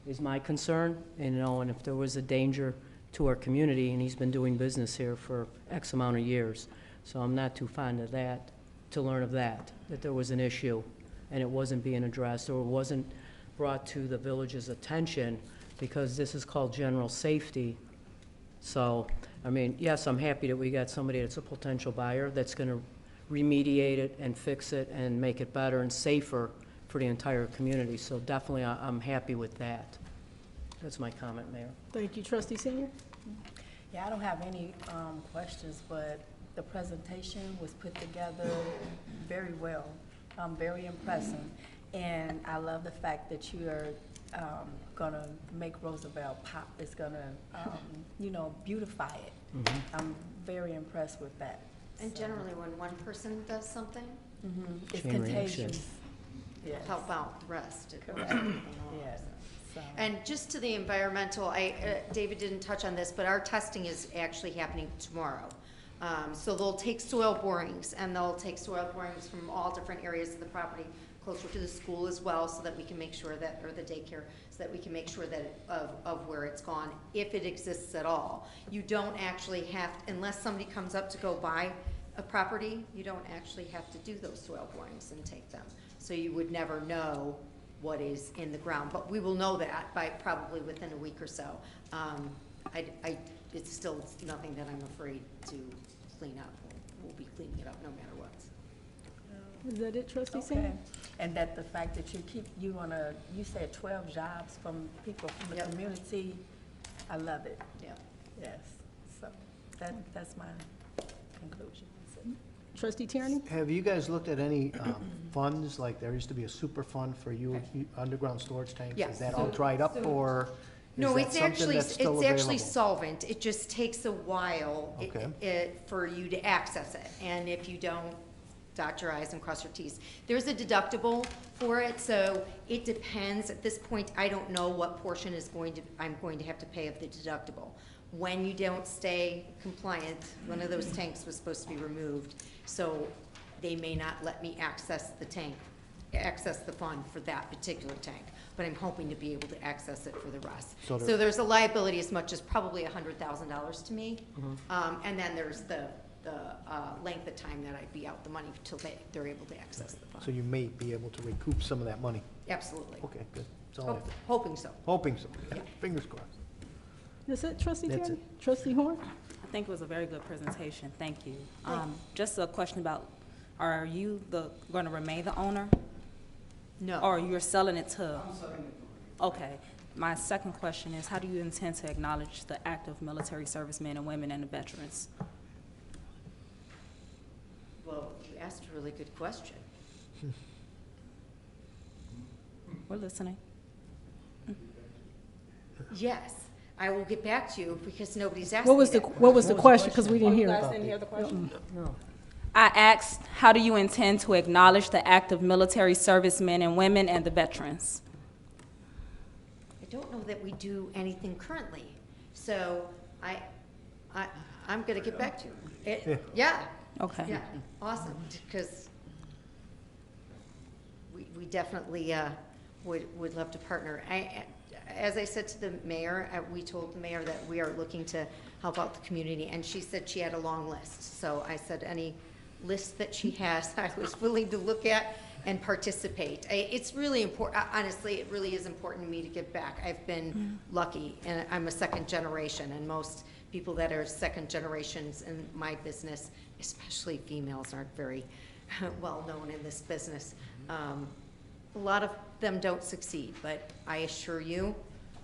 is my concern, and, you know, and if there was a danger to our community, and he's been doing business here for X amount of years. So I'm not too fond of that, to learn of that there was an issue and it wasn't being addressed, or it wasn't brought to the village's attention, because this is called general safety. So, I mean, yes, I'm happy that we got somebody that's a potential buyer that's going to remediate it and fix it and make it better and safer for the entire community. So definitely I'm happy with that. That's my comment, Mayor. Thank you. Trustee Senior? Yeah, I don't have any questions, but the presentation was put together very well, very impressive. And I love the fact that you are gonna make Roosevelt pop. It's gonna, you know, beautify it. I'm very impressed with that. And generally, when one person does something, It's Chain reaction. contagious. Yes. help out the rest. Yes. So, And just to the environmental, David didn't touch on this, but our testing is actually happening tomorrow. So they'll take soil borings, and they'll take soil borings from all different areas of the property, closer to the school as well, so that we can make sure that, or the daycare, so that we can make sure that, of where it's gone, if it exists at all. You don't actually have, unless somebody comes up to go buy a property, you don't actually have to do those soil borings and take them. So you would never know what is in the ground, but we will know that by probably within a week or so. It's still nothing that I'm afraid to clean up. We'll be cleaning it up no matter what. Is that it, Trustee okay. Singh? And that the fact that you said 12 jobs from people from the Yep. community, I love it. Yeah. Yes. So that's my conclusion. Trustee Tierney? Have you guys looked at any funds, like there used to be a super fund for underground storage tanks? Yes. Is that all dried up, or No, is it's that something actually, that's still it's actually available? solvent. It just takes a while Okay. for you to access it. And if you don't, dot your i's and cross your t's. There's a deductible for it, so it depends. At this point, I don't know what portion I'm going to have to pay of the deductible. When you don't stay compliant, one of those tanks was supposed to be removed, so they may not let me access the fund for that particular tank. But I'm hoping to be able to access it for the rest. So So there's a liability as much as probably $100,000 to me. And then there's the length of time that I'd be out the money till they're able to access the So fund. you may be able to recoup some of that money? Absolutely. Okay, good. That's all I have. Hoping so. Hoping so. Fingers crossed. Is it Trustee That's Tierney? Trustee Horn? I think it was a very good presentation. Thank you. Just a question about, are you going to remain the owner? No. Or you're selling it to? I'm selling it. Okay. My second question is, how do you intend to acknowledge the active military servicemen and women and the veterans? Well, you asked a really good question. We're listening. Yes, I will get back to you because nobody's asked What me was the, that. what was the question? Because we didn't You hear guys it. didn't hear the question? No. I asked, how do you intend to acknowledge the active military servicemen and women and the veterans? I don't know that we do anything currently, so I'm gonna get back to you. Yeah. Okay. Yeah, awesome, because we definitely would love to partner. As I said to the mayor, we told the mayor that we are looking to help out the community, and she said she had a long list. So I said any list that she has, I was willing to look at and participate. It's really important, honestly, it really is important to me to give back. I've been lucky, and I'm a second generation, and most people that are second generations in my business, especially females, aren't very well known in this business. A lot of them don't succeed, but I assure you,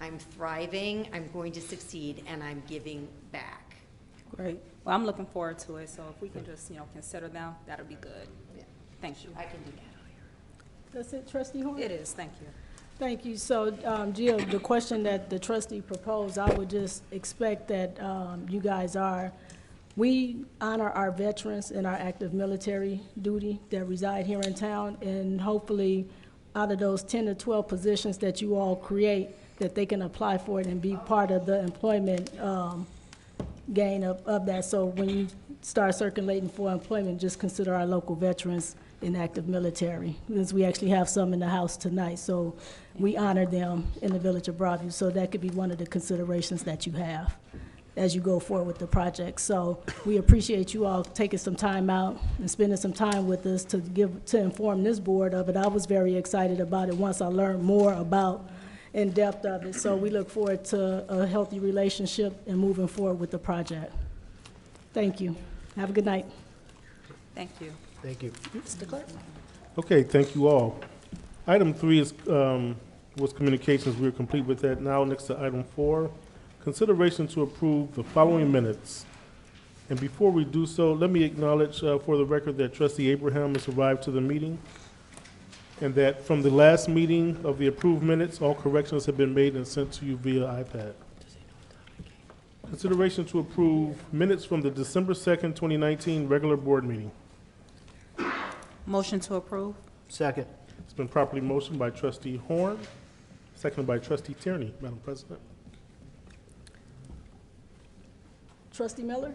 I'm thriving, I'm going to succeed, and I'm giving back. Great. Well, I'm looking forward to it, so if we can just, consider them, that'll be good. Yeah. Thank you. I can do that. That's it, Trustee Horn? It is, thank you. Thank you. So, Jill, the question that the trustee proposed, I would just expect that you guys we honor our veterans and our active military duty that reside here in town, and hopefully, out of those 10 to 12 positions that you all create, that they can apply for it and be part of the employment gain of that. So when you start circulating for employment, just consider our local veterans in active military, because we actually have some in the house tonight. So we honor them in the village of Broadview. So that could be one of the considerations that you have as you go forward with the project. So we appreciate you all taking some time out and spending some time with us to inform this board of it. I was very excited about it once I learned more about in depth of it. So we look forward to a healthy relationship and moving forward with the project. Thank you. Have a good night. Thank you. Thank you. Mr. Clerk. Okay, thank you all. Item 3 was communications. We're complete with that now. Next to item 4, consideration to approve the following minutes. And before we do so, let me acknowledge for the record that Trustee Abraham has arrived to the meeting, and that from the last meeting of the approved minutes, all corrections have been made and sent to you via iPad. Consideration to approve minutes from the December 2nd, 2019 regular board meeting. Motion to approve? Second. It's been properly motioned by trustee Horn, seconded by trustee Tierney. Madam President. Trustee Miller?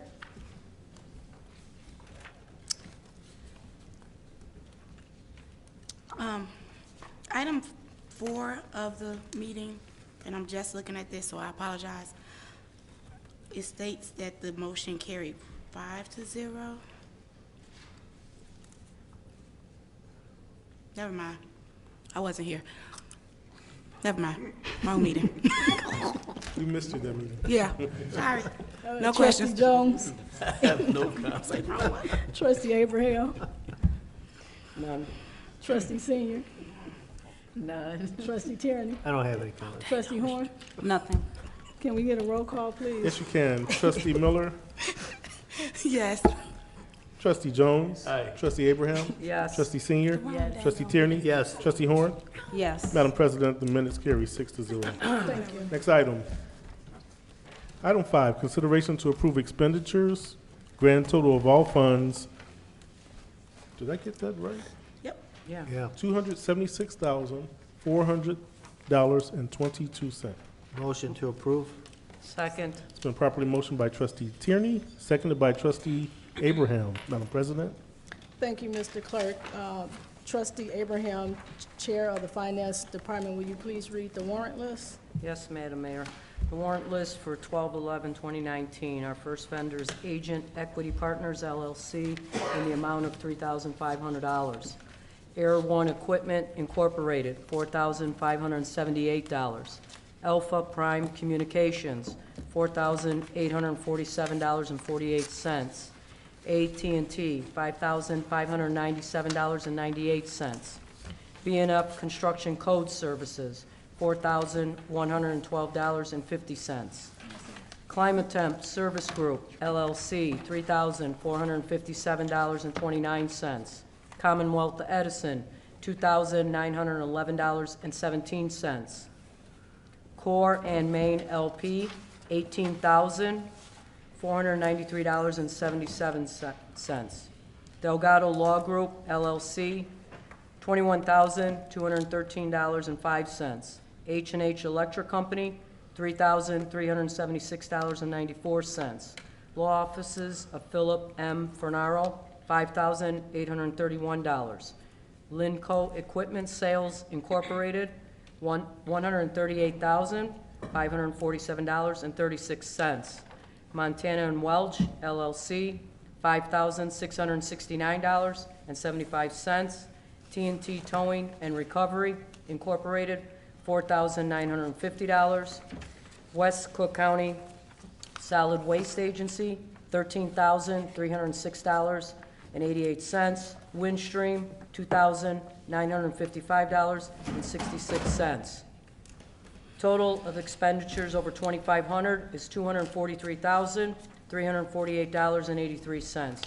Item 4 of the meeting, and I'm just looking at this, so I apologize. It states that the motion carried 5-0. Never mind. I wasn't here. Never mind. Wrong meeting. We missed you that meeting. Yeah, sorry. No Trustee questions. Jones? I have no comment. Trustee Abraham? None. Trustee Senior? None. Trustee Tierney? I don't have any comments. Trustee Horn? Nothing. Can we get a roll call, please? Yes, you can. Trustee Miller, Yes. trustee Jones. Aye. Trustee Abraham. Yes. Trustee Senior. Yes. Trustee Tierney. Yes. Trustee Horn. Yes. Madam President, the minutes carry 6-0. Thank you. Next item. Item 5, consideration to approve expenditures, grand total of all funds. Did I get that right? Yep. Yeah. Yeah. $276,400.22. Motion to approve? Second. It's been properly motioned by trustee Tierney, seconded by trustee Abraham. Madam President. Thank you, Mr. Clerk. Trustee Abraham, Chair of the Finance Department, will you please read the warrant list? Yes, Madam Mayor. The warrant list for 12/11/2019, our first vendor is Agent Equity Partners, LLC, in the amount of $3,500. Air One Equipment Incorporated, $4,578. Alpha Prime Communications, $4,847.48. AT&T, $5,597.98. B&F Construction Code Services, $4,112.50. Climatemp Service Group, LLC, $3,457.29. Commonwealth Edison, $2,911.17. Core and Main LP, $18,493.77. Delgado Law Group, LLC, $21,213.05. H&H Electric Company, $3,376.94. Law Offices of Philip M. Fernaro, $5,831. Linco Equipment Sales Incorporated, $138,547.36. Montana and Welch, LLC, $5,669.75. T&T Towing and Recovery Incorporated, $4,950. West Cook County Solid Waste Agency, $13,306.88. Windstream, $2,955.66. Total of expenditures over $2,500 is $243,348.83.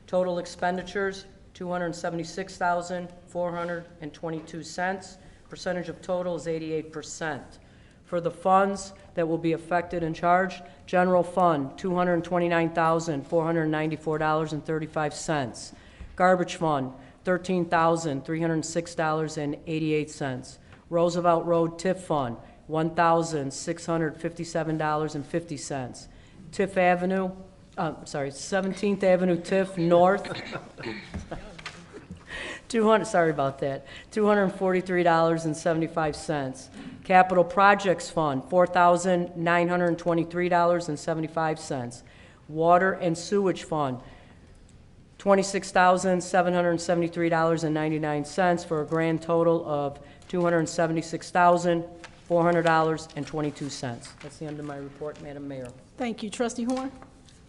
Total expenditures, $276,422. Percentage of total is 88%. For the funds that will be affected and charged, General Fund, $229,494.35. Garbage Fund, $13,306.88. Roosevelt Road TIF Fund, $1,657.50. TIF Avenue, 17th Avenue TIF North, $243.75. Capital Projects Fund, $4,923.75. Water and Sewage Fund, $26,773.99 for a grand total of $276,400.22. That's the end of my report, Madam Mayor. Thank you. Trustee Horn?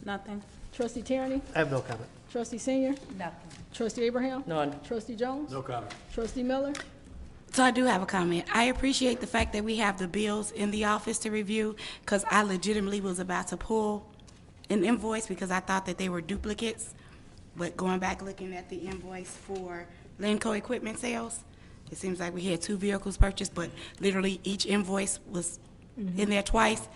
Nothing. Trustee Tierney? I have no comment. Trustee Senior? Nothing. Trustee Abraham? None. Trustee Jones? No comment. Trustee Miller? So I do have a comment. I appreciate the fact that we have the bills in the office to review, because I legitimately was about to pull an invoice because I thought that they were duplicates. But going back looking at the invoice for Lenco equipment sales, it seems like we had 2 vehicles purchased, but literally each invoice was in there twice.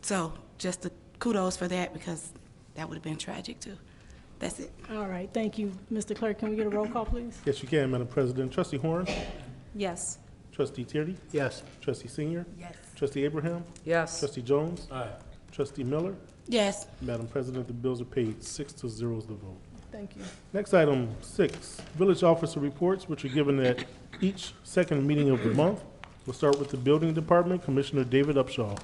So just the kudos for that, because that would have been tragic too. That's it. All right, thank you. Mr. Clerk, can we get a roll call, please? Yes, you can, Madam President. Trustee Horn? Yes. Trustee Tierney? Yes. Trustee Senior? Yes. Trustee Abraham? Yes. Trustee Jones? Aye. Trustee Miller? Yes. Madam President, the bills are paid. 6-0 is the vote. Thank you. Next item, 6, village officer reports, which are given at each second meeting of the month. We'll start with the building department, Commissioner David Upshaw.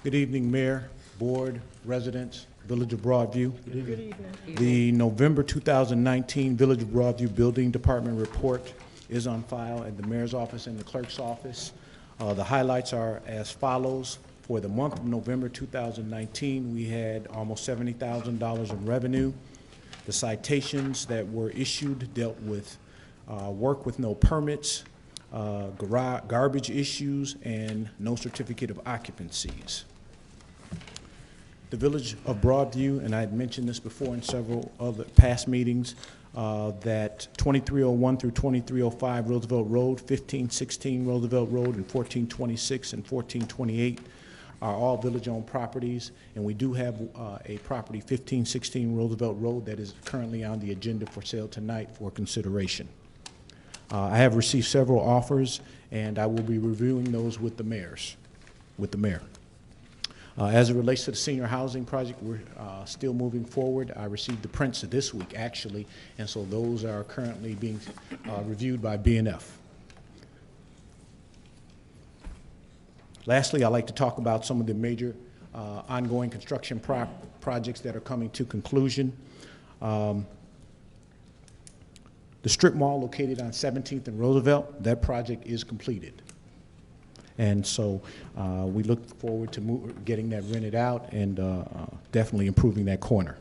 Good evening, Mayor, Board, residents, Village of Broadview. Good evening. The November 2019 Village of Broadview Building Department report is on file at the Mayor's office and the Clerk's office. The highlights are as follows. For the month of November 2019, we had almost $70,000 in revenue. The citations that were issued dealt with work with no permits, garbage issues, and no certificate of occupancies. The Village of Broadview, and I had mentioned this before in several other past meetings, that 2301 through 2305 Roosevelt Road, 1516 Roosevelt Road, and 1426 and 1428 are all village-owned properties, and we do have a property, 1516 Roosevelt Road, that is currently on the agenda for sale tonight for consideration. I have received several offers, and I will be reviewing those with the mayor. As it relates to the senior housing project, we're still moving forward. I received the prints this week, actually, and so those are currently being reviewed by BNF. Lastly, I'd like to talk about some of the major ongoing construction projects that are coming to conclusion. The strip mall located on 17th and Roosevelt, that project is completed. And so we look forward to getting that rented out and definitely improving that corner.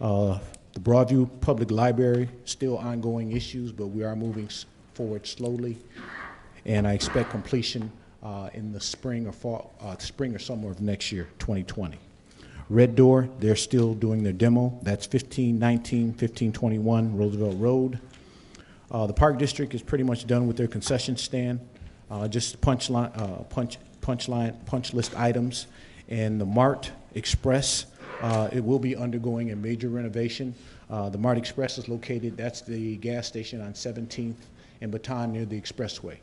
The Broadview Public Library, still ongoing issues, but we are moving forward slowly. And I expect completion in the spring or fall, spring or summer of next year, 2020. Red Door, they're still doing their demo. That's 1519, 1521 Roosevelt Road. The Park District is pretty much done with their concession stand. Just punch list items. And the Mart Express, it will be undergoing a major renovation. The Mart Express is located, that's the gas station on 17th and Baton near the expressway.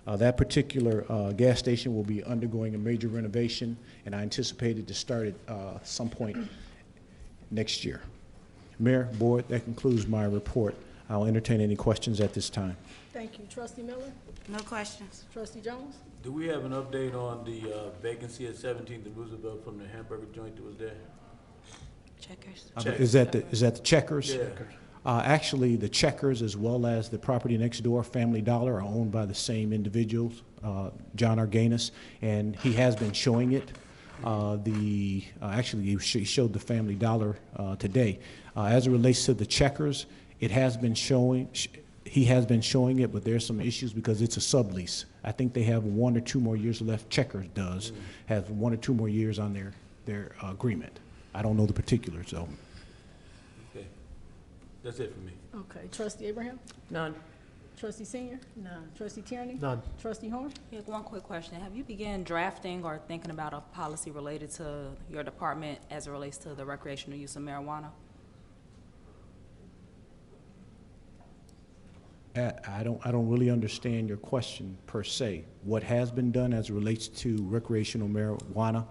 That particular gas station will be undergoing a major renovation, and I anticipate it to start at some point next year. Mayor, Board, that concludes my report. I'll entertain any questions at this time. Thank you. Trustee Miller? No questions. Trustee Jones? Do we have an update on the vacancy at 17th and Roosevelt from the hamburger joint that was there? Checkers. Is that the Checkers? Yeah. Actually, the Checkers as well as the property next door, Family Dollar, are owned by the same individuals, John Arganis, and he has been showing it. Actually, he showed the Family Dollar today. As it relates to the Checkers, it has been showing. He has been showing it, but there's some issues because it's a sublease. I think they have 1 or 2 more years left. Checkers does have 1 or 2 more years on their agreement. I don't know the particulars though. Okay, that's it for me. Okay. Trustee Abraham? None. Trustee Senior? None. Trustee Tierney? None. Trustee Horn? Yeah, one quick question. Have you begun drafting or thinking about a policy related to your department as it relates to the recreational use of marijuana? I don't really understand your question per se. What has been done as it relates to recreational marijuana,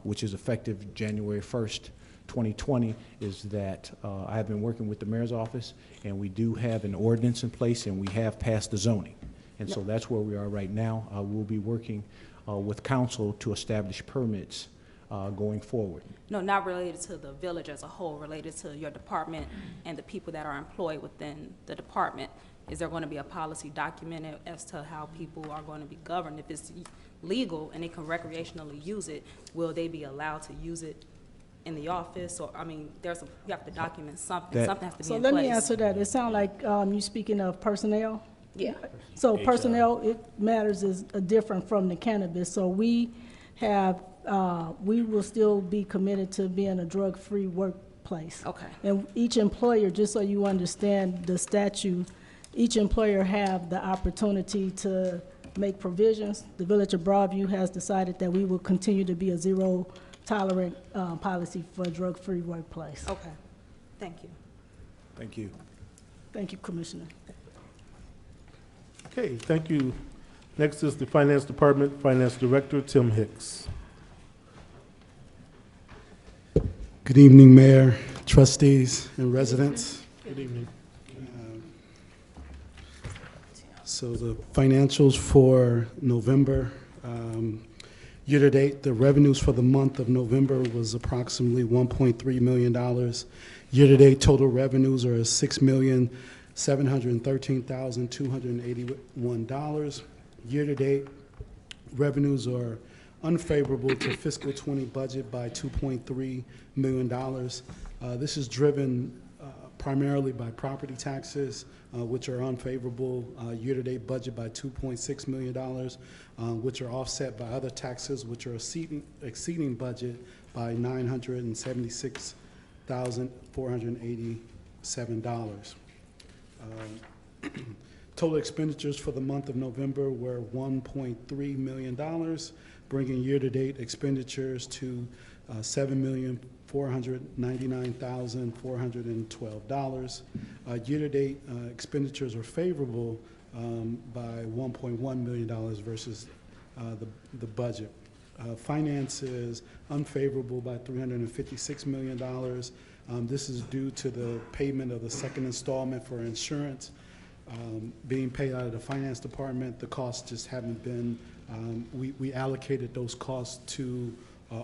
which is effective January 1st, 2020, is that I have been working with the mayor's office, and we do have an ordinance in place, and we have passed the zoning. And so that's where we are right now. We'll be working with council to establish permits going forward. No, not related to the village as a whole, related to your department and the people that are employed within the department. Is there going to be a policy documented as to how people are going to be governed? If it's legal and they can recreationally use it, will they be allowed to use it in the office? Or, I mean, you have to document something. Something has to be So in let place. me answer that. It sounds like you speaking of personnel. Yeah. So personnel, it matters is different from the cannabis. So we have, we will still be committed to being a drug-free workplace Workplace. Okay. And each employer, just so you understand the statute, each employer have the opportunity to make provisions. The Village of Broadview has decided that we will continue to be a zero tolerant policy for a drug-free workplace. Okay. Thank you. Thank you. Thank you, Commissioner. Okay, thank you. Next is the Finance Department, Finance Director, Tim Hicks. Good evening, Mayor, trustees, and residents. Good evening. So the financials for November, year-to-date, the revenues for the month of November was approximately $1.3 million. Year-to-date total revenues are $6,713,281. Year-to-date revenues are unfavorable to fiscal 20 budget by $2.3 million. This is driven primarily by property taxes, which are unfavorable year-to-date budget by $2.6 million, which are offset by other taxes, which are exceeding budget by $976,487. Total expenditures for the month of November were $1.3 million, bringing year-to-date expenditures to $7,499,412. Year-to-date expenditures are favorable by $1.1 million versus the budget. Finance is unfavorable by $356 million. This is due to the payment of the second installment for insurance being paid out of the Finance Department. The costs just haven't been, we allocated those costs to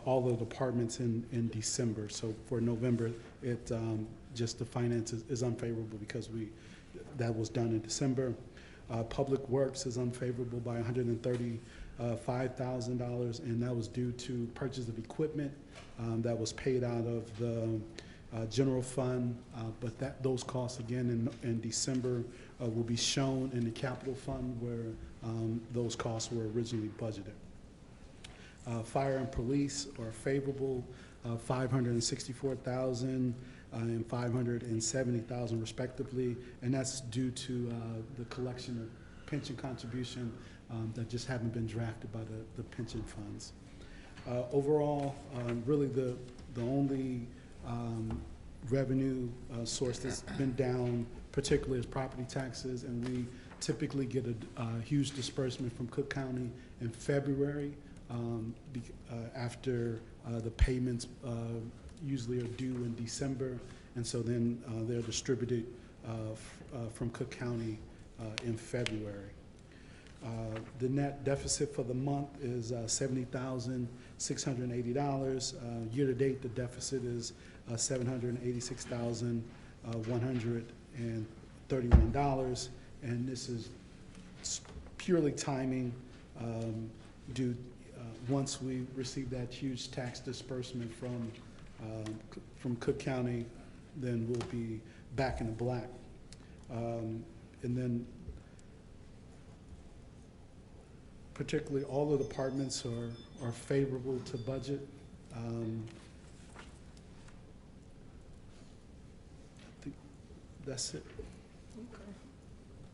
all the departments in December. So for November, it just the finance is unfavorable because that was done in December. Public Works is unfavorable by $135,000, and that was due to purchase of equipment that was paid out of the general fund, but those costs again in December will be shown in the capital fund where those costs were originally budgeted. Fire and police are favorable, $564,000 and $570,000 respectively, and that's due to the collection of pension contribution that just haven't been drafted by the pension funds. Overall, really the only revenue source that's been down particularly is property taxes, and we typically get a huge disbursement from Cook County in February after the payments usually are due in December, and so then they're distributed from Cook County in February. The net deficit for the month is $70,680. Year-to-date, the deficit is $786,131, and this is purely timing due once we receive that huge tax disbursement from Cook County, then we'll be back in the black. And then particularly all the departments are favorable to budget. I think that's it. Okay.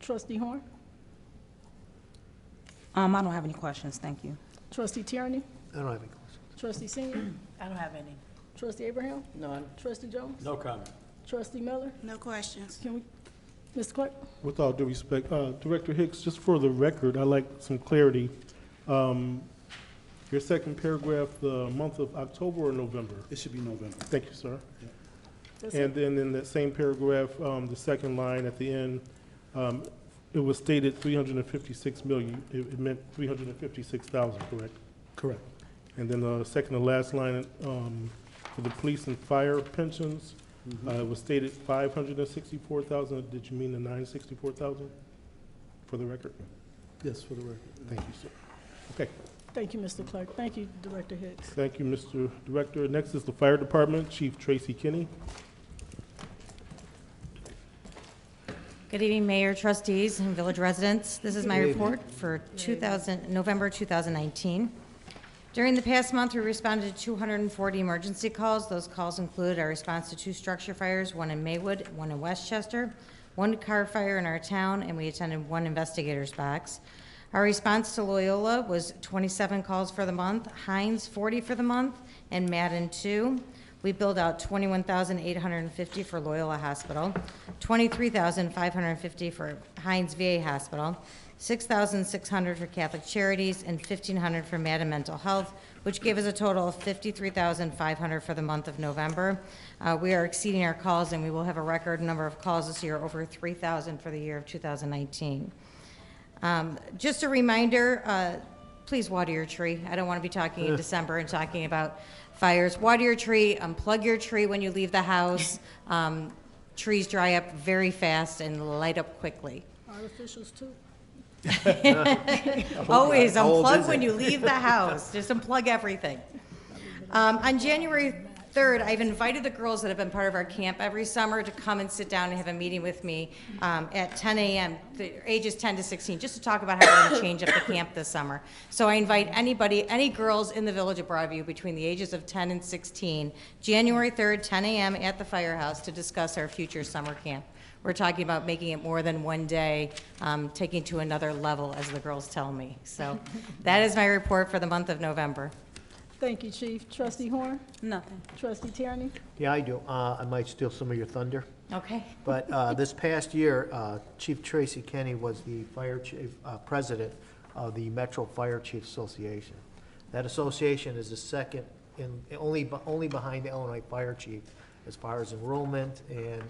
Trustee Horn? I don't have any questions, thank you. Trustee Tierney? I don't have any questions. Trustee Senior? I don't have any. Trustee Abraham? None. Trustee Jones? No comment. Trustee Miller? No questions. Can we, Mr. Clerk? With all due respect, Director Hicks, just for the record, I'd like some clarity. Your second paragraph, the month of October or November? It should be November. Thank you, sir. That's And then in that same paragraph, the second line at the end, it was stated 356 million. It meant 356,000, correct? Correct. And then the second to last line, for the police and fire pensions, it was stated 564,000. Did you mean the 964,000 for the record? Yes, for the record. Thank you, sir. Okay. Thank you, Mr. Clerk. Thank you, Director Hicks. Thank you, Mr. Director. Next is the Fire Department, Chief Tracy Kinney. Good evening, Mayor, trustees, and village residents. This is my report for November 2019. During the past month, we responded to 240 emergency calls. Those calls include our response to 2 structure fires, 1 in Maywood, 1 in Westchester, 1 car fire in our town, and we attended 1 investigator's box. Our response to Loyola was 27 calls for the month, Hines 40 for the month, and Madden 2. We billed out $21,850 for Loyola Hospital, $23,550 for Hines VA Hospital, $6,600 for Catholic Charities, and $1,500 for Madden Mental Health, which gave us a total of $53,500 for the month of November. We are exceeding our calls, and we will have a record number of calls this year, over 3,000 for the year of 2019. Just a reminder, please water your tree. I don't want to be talking in December and talking about fires. Water your tree, unplug your tree when you leave the house. Trees dry up very fast and light up quickly. Artificials too. Always unplug when you leave the house. Just unplug everything. On January 3rd, I've invited the girls that have been part of our camp every summer to come and sit down and have a meeting with me at 10 a.m., ages 10 to 16, just to talk about how we're going to change up the camp this summer. So I invite anybody, any girls in the village of Broadview between the ages of 10 and 16, January 3rd, 10 a.m. at the firehouse to discuss our future summer camp. We're talking about making it more than one day, taking to another level, as the girls tell me. So that is my report for the month of November. Thank you, Chief. Trustee Horn? Nothing. Trustee Tierney? Yeah, I do. I might steal some of your thunder. Okay. But this past year, Chief Tracy Kinney was the fire chief, president of the Metro Fire Chiefs Association. That association is the second, only behind the Illinois Fire Chief as far as enrollment, and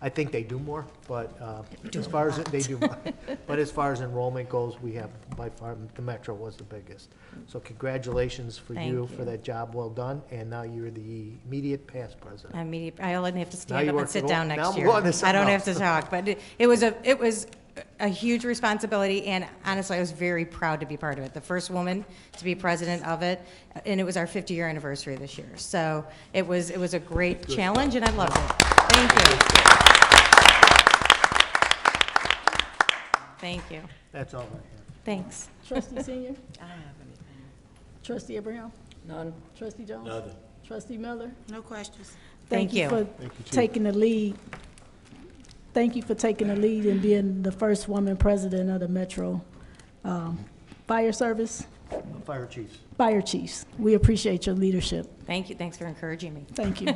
I think they do more, but as far as they do, but as far as enrollment goes, we have by far the Metro was the biggest. So congratulations for you for that job well done, and now you're the immediate past president. I only have to stand up and sit down next now year. I don't have to talk, but it was a huge responsibility, and honestly, I was very proud to be part of it. The first woman to be president of it, and it was our 50-year anniversary this year. So it was a great challenge, and I loved it. Thank you. Thank you. That's all I have. Thanks. Trustee Senior? I don't have anything. Trustee Abraham? None. Trustee Jones? Nothing. Trustee Miller? No questions. Thank you. For taking the lead. Thank you for taking the lead and being the first woman president of the Metro Fire Service. Fire chiefs. Fire Chiefs. We appreciate your leadership. Thank you. Thanks for encouraging me. Thank you.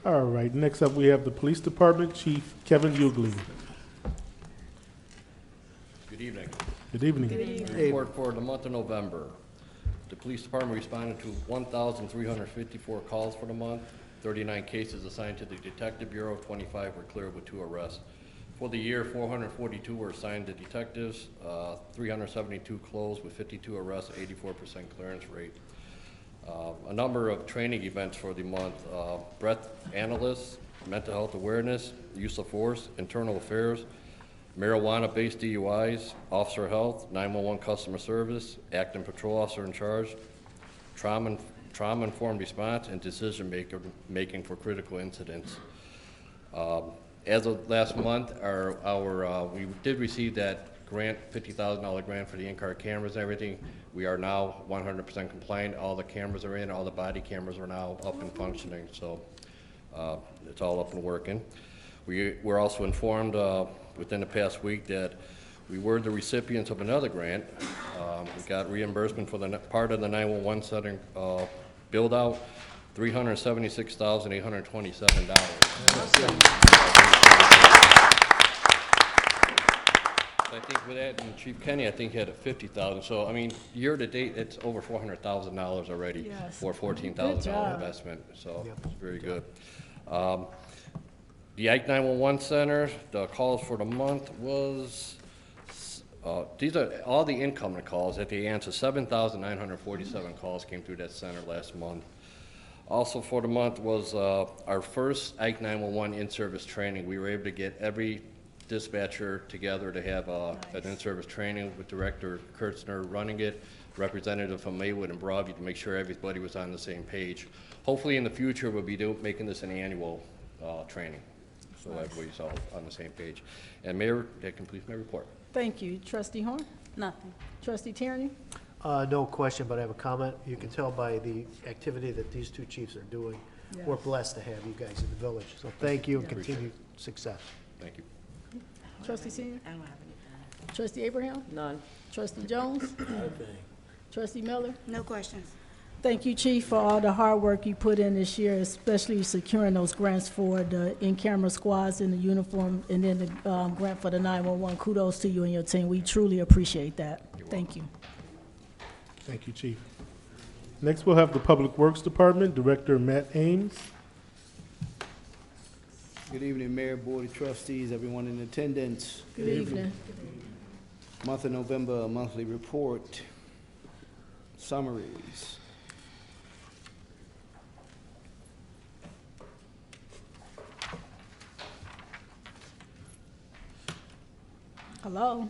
All right, next up we have the Police Department, Chief Kevin Ugly. Good evening. Good evening. Good evening. Report for the month of November. The police department responded to 1,354 calls for the month, 39 cases assigned to the Detective Bureau, 25 were cleared with 2 arrests. For the year, 442 were assigned to detectives, 372 closed with 52 arrests, 84% clearance rate. A number of training events for the month, breath analysts, mental health awareness, use of force, internal affairs, marijuana-based DUIs, officer health, 911 customer service, acting patrol officer in charge, trauma-informed response, and decision-making for critical incidents. As of last month, we did receive that grant, $50,000 grant for the in-car cameras and everything. We are now 100% compliant. All the cameras are in, all the body cameras are now up and functioning, so it's all up and working. We were also informed within the past week that we were the recipients of another grant. We got reimbursement for the part of the 911 center build out, $376,827. Awesome. I think with that, and Chief Kinney, I think, had a $50,000. So, I mean, year to date, it's over $400,000 already for $14,000 investment. So, it's very good. The Ike 911 Center, the calls for the month was, these are all the incoming calls that they answered. 7,947 calls came through that center last month. Also for the month was our first Ike 911 in-service training. We were able to get every dispatcher together to have an in-service training with Director Kurtzner running it, representative from Maywood and Broadview to make sure everybody was on the same page. Hopefully in the future we'll be making this an annual training, so everybody's all on the same page. And Mayor, that completes my report. Thank you. Trustee Horn? Nothing. Trustee Tierney? No question, but I have a comment. You can tell by the activity that these two chiefs are doing. Yes. We're blessed to have you guys in the village. So thank you and continued success. Thank you. Trustee Senior? I don't have anything. Trustee Abraham? None. Trustee Jones? Trustee Miller? No questions. Thank you, Chief, for all the hard work you put in this year, especially securing those grants for the in-camera squads in the uniform, and then the grant for the 911. Kudos to you and your team. We truly appreciate that. Thank you. Thank you, Chief. Next, we'll have the Public Works Department, Director Matt Ames. Good evening, Mayor, Board of Trustees, everyone in attendance. Good evening. Month of November, monthly report, summaries. Hello?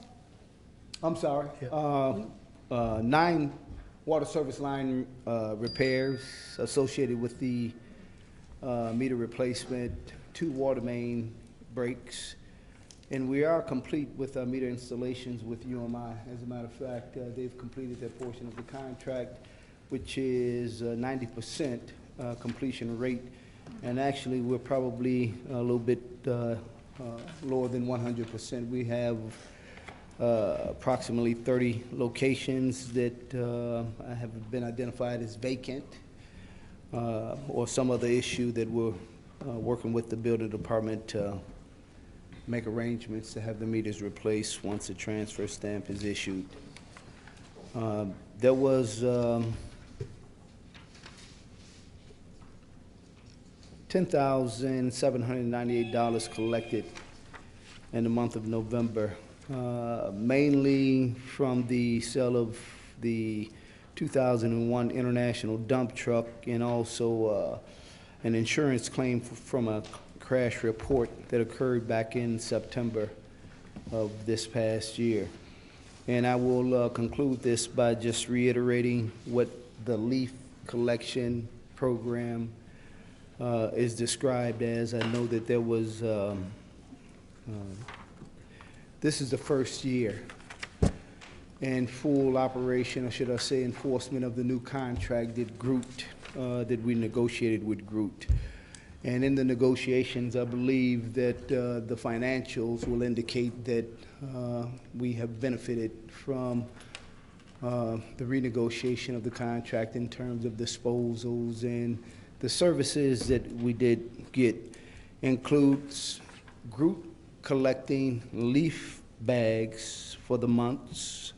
I'm sorry. 9 water service line repairs associated with the meter replacement, 2 water main breaks, and we are complete with our meter installations with UMI. As a matter of fact, they've completed their portion of the contract, which is 90% completion rate, and actually we're probably a little bit lower than 100%. We have approximately 30 locations that have been identified as vacant or some other issue that we're working with the building department to make arrangements to have the meters replaced once the transfer stamp is issued. There was $10,798 collected in the month of November, mainly from the sale of the 2001 International dump truck and also an insurance claim from a crash report that occurred back in September of this past year. And I will conclude this by just reiterating what the leaf collection program is described as. I know that there was, this is the first year in full operation, or should I say enforcement of the new contract that that we negotiated with Groot. And in the negotiations, I believe that the financials will indicate that we have benefited from the renegotiation of the contract in terms of disposals, and the services that we did get includes Groot collecting leaf bags for the months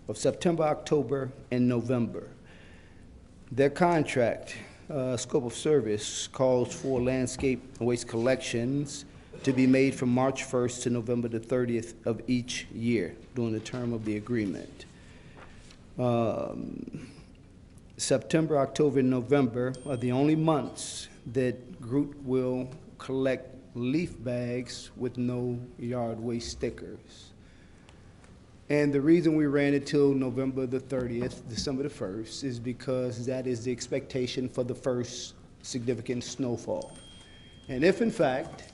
of September, October, and November. Their contract scope of service calls for landscape waste collections to be made from March 1st to November the 30th of each year during the term of the agreement. September, October, and November are the only months that Groot will collect leaf bags with no yard waste stickers. And the reason we ran it till November the 30th, December the 1st, is because that is the expectation for the first significant snowfall. And if, in fact,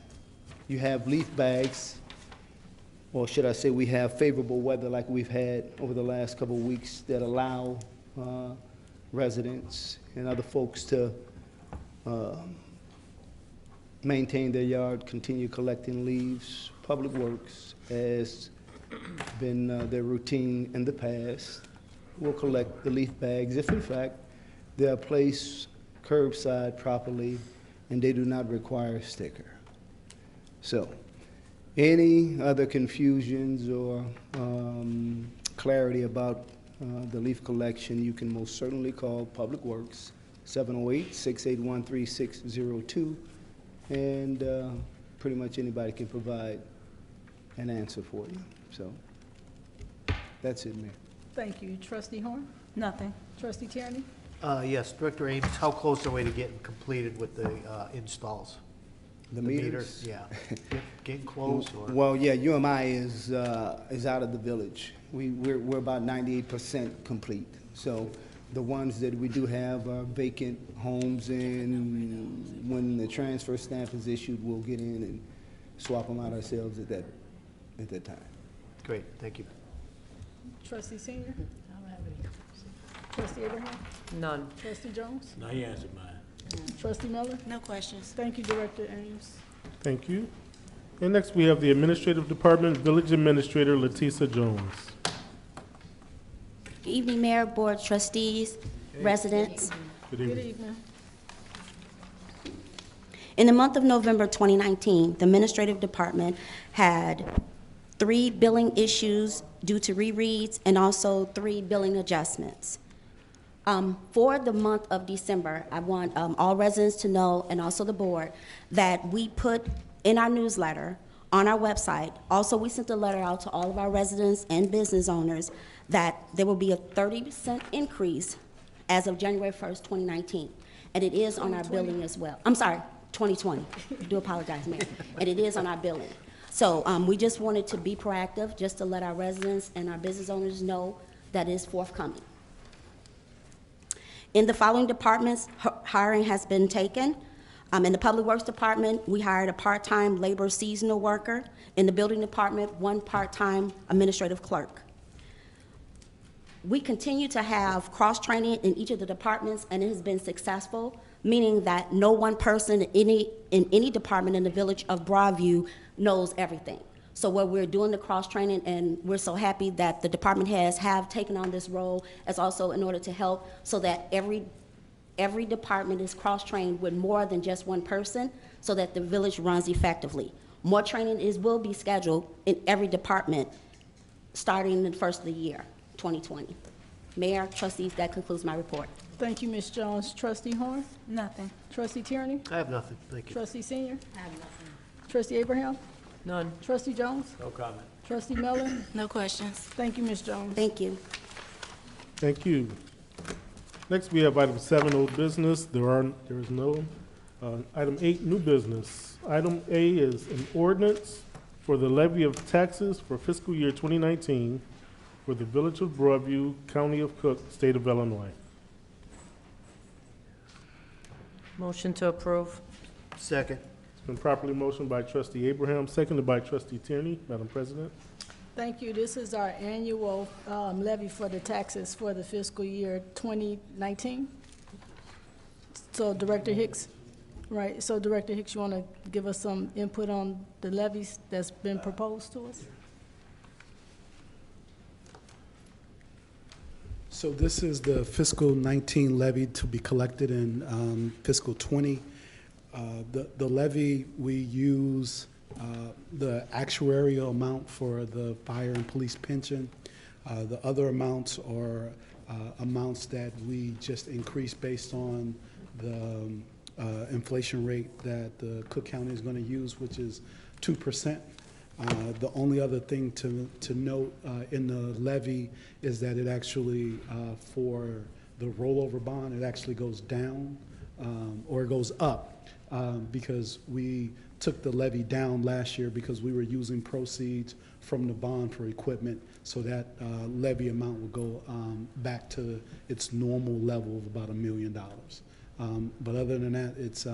you have leaf bags, or should I say we have favorable weather like we've had over the last couple of weeks that allow residents and other folks to maintain their yard, continue collecting leaves, Public Works has been their routine in the past. We'll collect the leaf bags if, in fact, they are placed curbside properly and they do not require a sticker. So, any other confusions or clarity about the leaf collection, you can most certainly call Public Works, 708-681-3602, and pretty much anybody can provide an answer for you. So that's it, Mayor. Thank you. Trustee Horn? Nothing. Trustee Tierney? Yes, Director Ames, how close are we to getting completed with the installs? The meters? Yeah. Getting close, or? Well, yeah, UMI is out of the village. We're about 98% complete. So the ones that we do have are vacant homes, and when the transfer stamp is issued, we'll get in and swap them out ourselves at that time. Great, thank you. Trustee Senior? I don't have any. Trustee Abraham? None. Trustee Jones? No, he answered mine. Trustee Miller? No questions. Thank you, Director Ames. Thank you. And next, we have the Administrative Department, Village Administrator Letisa Jones. Good evening, Mayor, Board Trustees, residents. Good Good evening. evening. In the month of November 2019, the Administrative Department had 3 billing issues due to rereads and also 3 billing adjustments. For the month of December, I want all residents to know, and also the board, that we put in our newsletter, on our website, also we sent a letter out to all of our residents and business owners that there will be a 30% increase as of January 1st, 2019. And it is on our billing as well. I'm sorry, 2020. I do apologize, Mayor. And it is on our billing. So we just wanted to be proactive, just to let our residents and our business owners know that is forthcoming. In the following departments, hiring has been taken. In the Public Works Department, we hired a part-time labor seasonal worker. In the Building Department, 1 part-time administrative clerk. We continue to have cross-training in each of the departments, and it has been successful, meaning that no one person in any department in the village of Broadview knows everything. So what we're doing the cross-training, and we're so happy that the department heads have taken on this role, as also in order to help so that every department is cross-trained with more than just one person so that the village runs effectively. More training will be scheduled in every department starting the first of the year, 2020. Mayor, trustees, that concludes my report. Thank you, Ms. Jones. Trustee Horn? Nothing. Trustee Tierney? I have nothing, thank you. Trustee Senior? I have nothing. Trustee Abraham? None. Trustee Jones? No comment. Trustee Miller? No questions. Thank you, Ms. Jones. Thank you. Thank you. Next, we have item 7, old business. There is no. Item 8, new business. Item A is an ordinance for the levy of taxes for fiscal year 2019 for the Village of Broadview, County of Cook, State of Illinois. Motion to approve. Second. It's been properly motioned by Trustee Abraham, seconded by Trustee Tierney. Madam President. Thank you. This is our annual levy for the taxes for the fiscal year 2019. So Director Hicks, right, so Director Hicks, you want to give us some input on the levies that's been proposed to us? So this is the fiscal 19 levy to be collected in fiscal 20. The levy, we use the actuarial amount for the fire and police pension. The other amounts are amounts that we just increase based on the inflation rate that the Cook County is going to use, which is 2%. The only other thing to note in the levy is that it actually, for the rollover bond, it actually goes down or it goes up because we took the levy down last year because we were using proceeds from the bond for equipment, so that levy amount will go back to its normal level of about $1 million. But other than that, it's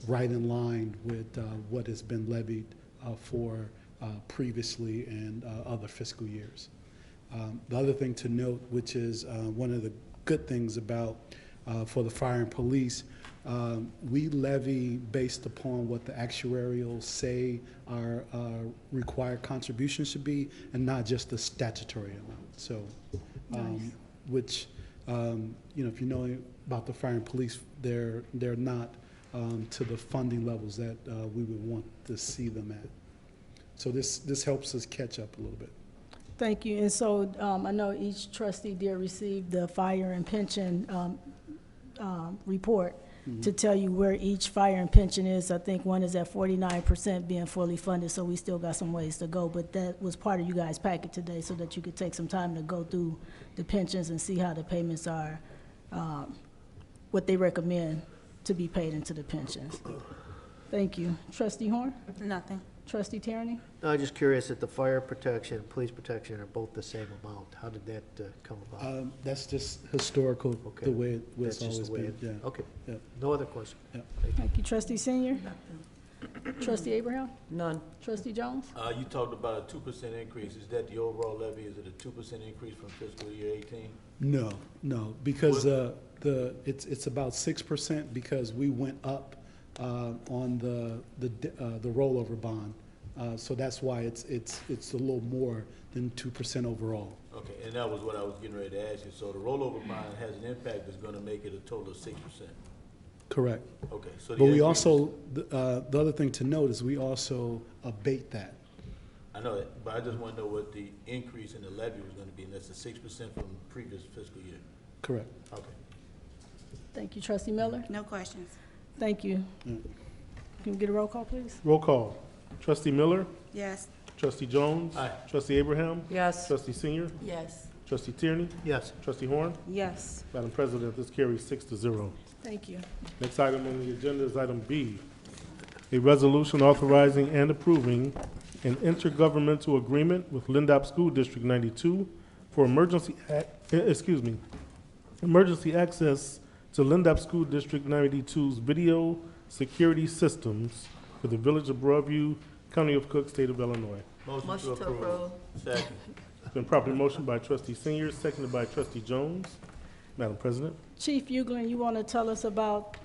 right in line with what has been levied for previously and other fiscal years. The other thing to note, which is one of the good things about for the fire and police, we levy based upon what the actuarials say our required contribution should be, and not just the statutory amount. So, Nice. which if you know about the fire and police, they're not to the funding levels that we would want to see them at. So this helps us catch up a little bit. Thank you. And so I know each trustee did receive the fire and pension report to tell you where each fire and pension is. I think one is at 49% being fully funded, so we still got some ways to go. But that was part of you guys' packet today so that you could take some time to go through the pensions and see how the payments are, what they recommend to be paid into the pensions. Thank you. Trustee Horn? Nothing. Trustee Tierney? No, I'm just curious if the fire protection and police protection are both the same amount. How did that come about? That's just historical, Okay. the way That's it's just always the way been. it- Yeah. Okay. Yeah. No other question? Yeah. Thank you. Trustee Senior? Trustee Abraham? None. Trustee Jones? You talked about a 2% increase. Is that the overall levy? Is it a 2% increase from fiscal year 18? No, because it's about 6% because we went up on the rollover bond. So that's why it's a little more than 2% overall. Okay, and that was what I was getting ready to ask you. So the rollover bond has an impact that's going to make it a total of 6%. Correct. Okay, so But we also, the other thing to note is we also abate that. I know that, but I just want to know what the increase in the levy was going to be, and that's the 6% from the previous fiscal year. Correct. Okay. Thank you. Trustee Miller? No questions. Thank you. Can we get a roll call, please? Roll call. Trustee Miller? Yes. Trustee Jones? Aye. Trustee Abraham? Yes. Trustee Senior? Yes. Trustee Tierney? Yes. Trustee Horn? Yes. Madam President, this carries 6-0. Thank you. Next item on the agenda is item B, a resolution authorizing and approving an intergovernmental agreement with Lindop School District 92 for emergency access to Lindop School District 92's video security systems for the Village of Broadview, County of Cook, State of Illinois. Motion to approve. Second. It's been properly motioned by Trustee Senior, seconded by Trustee Jones. Madam President. Chief Uglin, you want to tell us about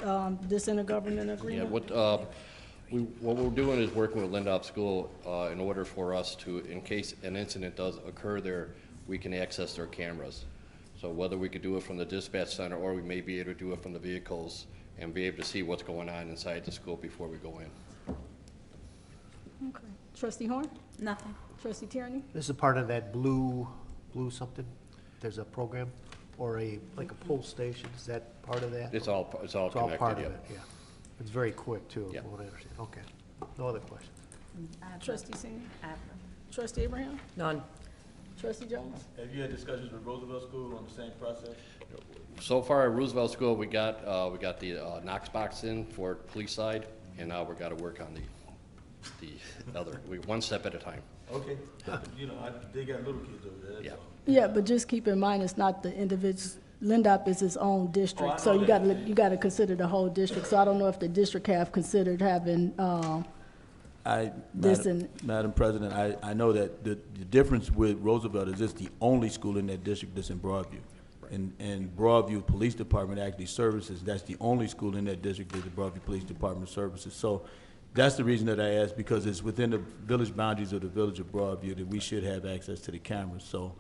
this intergovernmental Yeah, agreement? what we're doing is working with Lindop School in order for us to, in case an incident does occur there, we can access their cameras. So whether we could do it from the dispatch center or we may be able to do it from the vehicles and be able to see what's going on inside the school before we go in. Okay. Trustee Horn? Nothing. Trustee Tierney? This is part of that blue something? There's a program or like a pull station, is that part of that? It's all connected, part of yeah. it, yeah. It's very quick too, Yeah. from what I understand. Okay. No other questions? Trustee Senior? Trustee Abraham? None. Trustee Jones? Have you had discussions with Roosevelt School on the same process? So far at Roosevelt School, we got the Knox box in for police side, and now we've got to work on the other, one step at a time. Okay. You know, they got little kids over there, that's Yeah. all. Yeah, but just keep in mind, it's not the individual, Lindop is its own district, I so know you that. got to consider the whole district. So I don't know if the district have considered having, this in. Madam President, I know that the difference with Roosevelt is it's the only school in that district that's in Broadview. And Broadview Police Department actually services, that's the only school in that district that the Broadview Police Department services. So that's the reason that I asked, because it's within the village boundaries of the Village of Broadview that we should have access to the cameras. So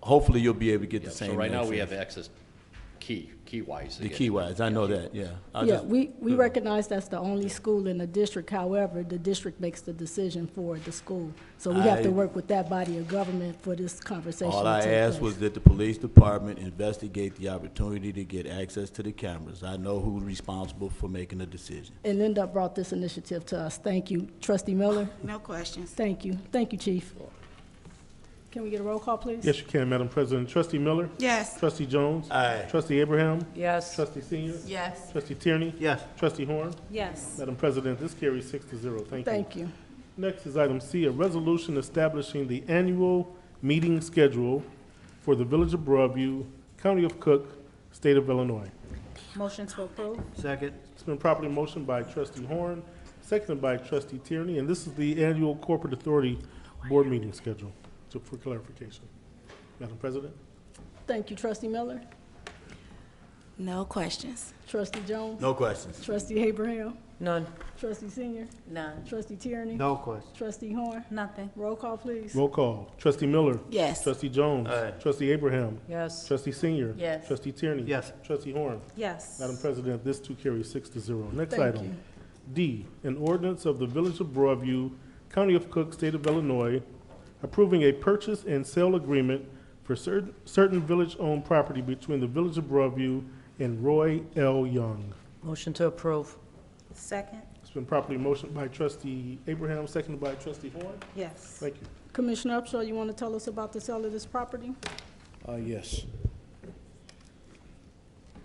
hopefully you'll be able to get the same. So right now we access. have access key-wise. The key-wise, I know that, yeah. We recognize that's the only school in the district. However, the district makes the decision for the school. So we have to work with that body of government for this conversation All to I take asked place. was that the police department investigate the opportunity to get access to the cameras. I know who's responsible for making the decision. And Linda brought this initiative to us. Thank you. Trustee Miller? No questions. Thank you. Thank you, Chief. Can we get a roll call, please? Yes, you can, Madam President. Trustee Miller? Yes. Trustee Jones? Aye. Trustee Abraham? Yes. Trustee Senior? Yes. Trustee Tierney? Yes. Trustee Horn? Yes. Madam President, this carries 6-0. Thank you. Thank you. Next is item C, a resolution establishing the annual meeting schedule for the Village of Broadview, County of Cook, State of Illinois. Motion to approve. Second. It's been properly motioned by Trustee Horn, seconded by Trustee Tierney, and this is the annual Corporate Authority Board meeting schedule, so for clarification. Madam President? Thank you, Trustee Miller. No questions. Trustee Jones? No questions. Trustee Abraham? None. Trustee Senior? None. Trustee Tierney? No question. Trustee Horn? Nothing. Roll call, please. Roll call. Trustee Miller? Yes. Trustee Jones? Aye. Trustee Abraham? Yes. Trustee Senior? Yes. Trustee Tierney? Yes. Trustee Horn? Yes. Madam President, this too carries 6-0. Next Thank item. you. D, an ordinance of the Village of Broadview, County of Cook, State of Illinois, approving a purchase and sale agreement for certain village-owned property between the Village of Broadview and Roy L. Young. Motion to approve. Second. It's been properly motioned by Trustee Abraham, seconded by Trustee Horn. Yes. Thank you. Commissioner Upshaw, you want to tell us about the sale of this property? Yes.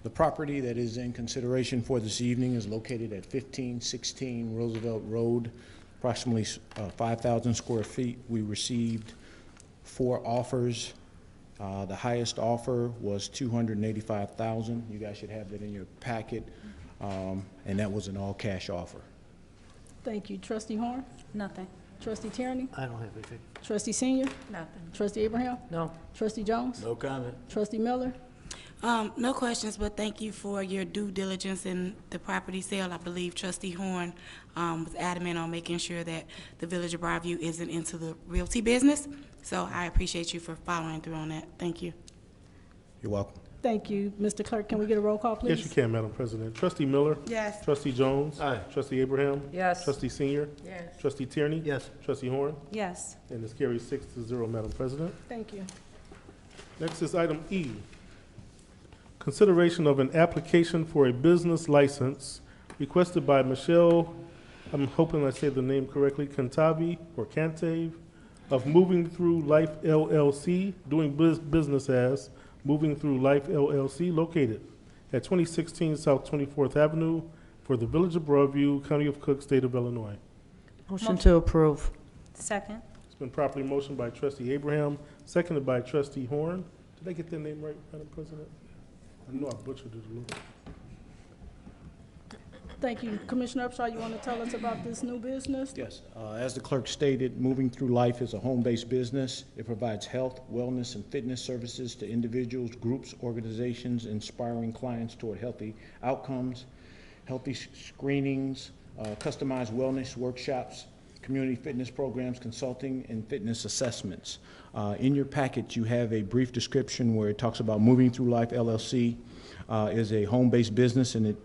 The property that is in consideration for this evening is located at 1516 Roosevelt Road, approximately 5,000 square feet. We received 4 offers. The highest offer was $285,000. You guys should have that in your packet, and that was an all-cash offer. Thank you. Trustee Horn? Nothing. Trustee Tierney? I don't have anything. Trustee Senior? Nothing. Trustee Abraham? No. Trustee Jones? No comment. Trustee Miller? No questions, but thank you for your due diligence in the property sale. I believe Trustee Horn was adamant on making sure that the Village of Broadview isn't into the realty business. So I appreciate you for following through on that. Thank you. You're welcome. Thank you. Mr. Clerk, can we get a roll call, please? Yes, you can, Madam President. Trustee Miller? Yes. Trustee Jones? Aye. Trustee Abraham? Yes. Trustee Senior? Yes. Trustee Tierney? Yes. Trustee Horn? Yes. And this carries 6-0, Madam President. Thank you. Next is item E. Consideration of an application for a business license requested by Michelle, I'm hoping I say the name correctly, Cantave or Cantave, of Moving Through Life LLC, doing business as Moving Through Life LLC, located at 2016 South 24th Avenue for the Village of Broadview, County of Cook, State of Illinois. Motion to approve. Second. It's been properly motioned by Trustee Abraham, seconded by Trustee Horn. Did I get their name right, Madam President? I know I butchered it a little. Thank you. Commissioner Upshaw, you want to tell us about this new business? Yes, as the clerk stated, Moving Through Life is a home-based business. It provides health, wellness, and fitness services to individuals, groups, organizations, inspiring clients toward healthy outcomes, healthy screenings, customized wellness workshops, community fitness programs, consulting, and fitness assessments. In your packet, you have a brief description where it talks about Moving Through Life LLC is a home-based business, and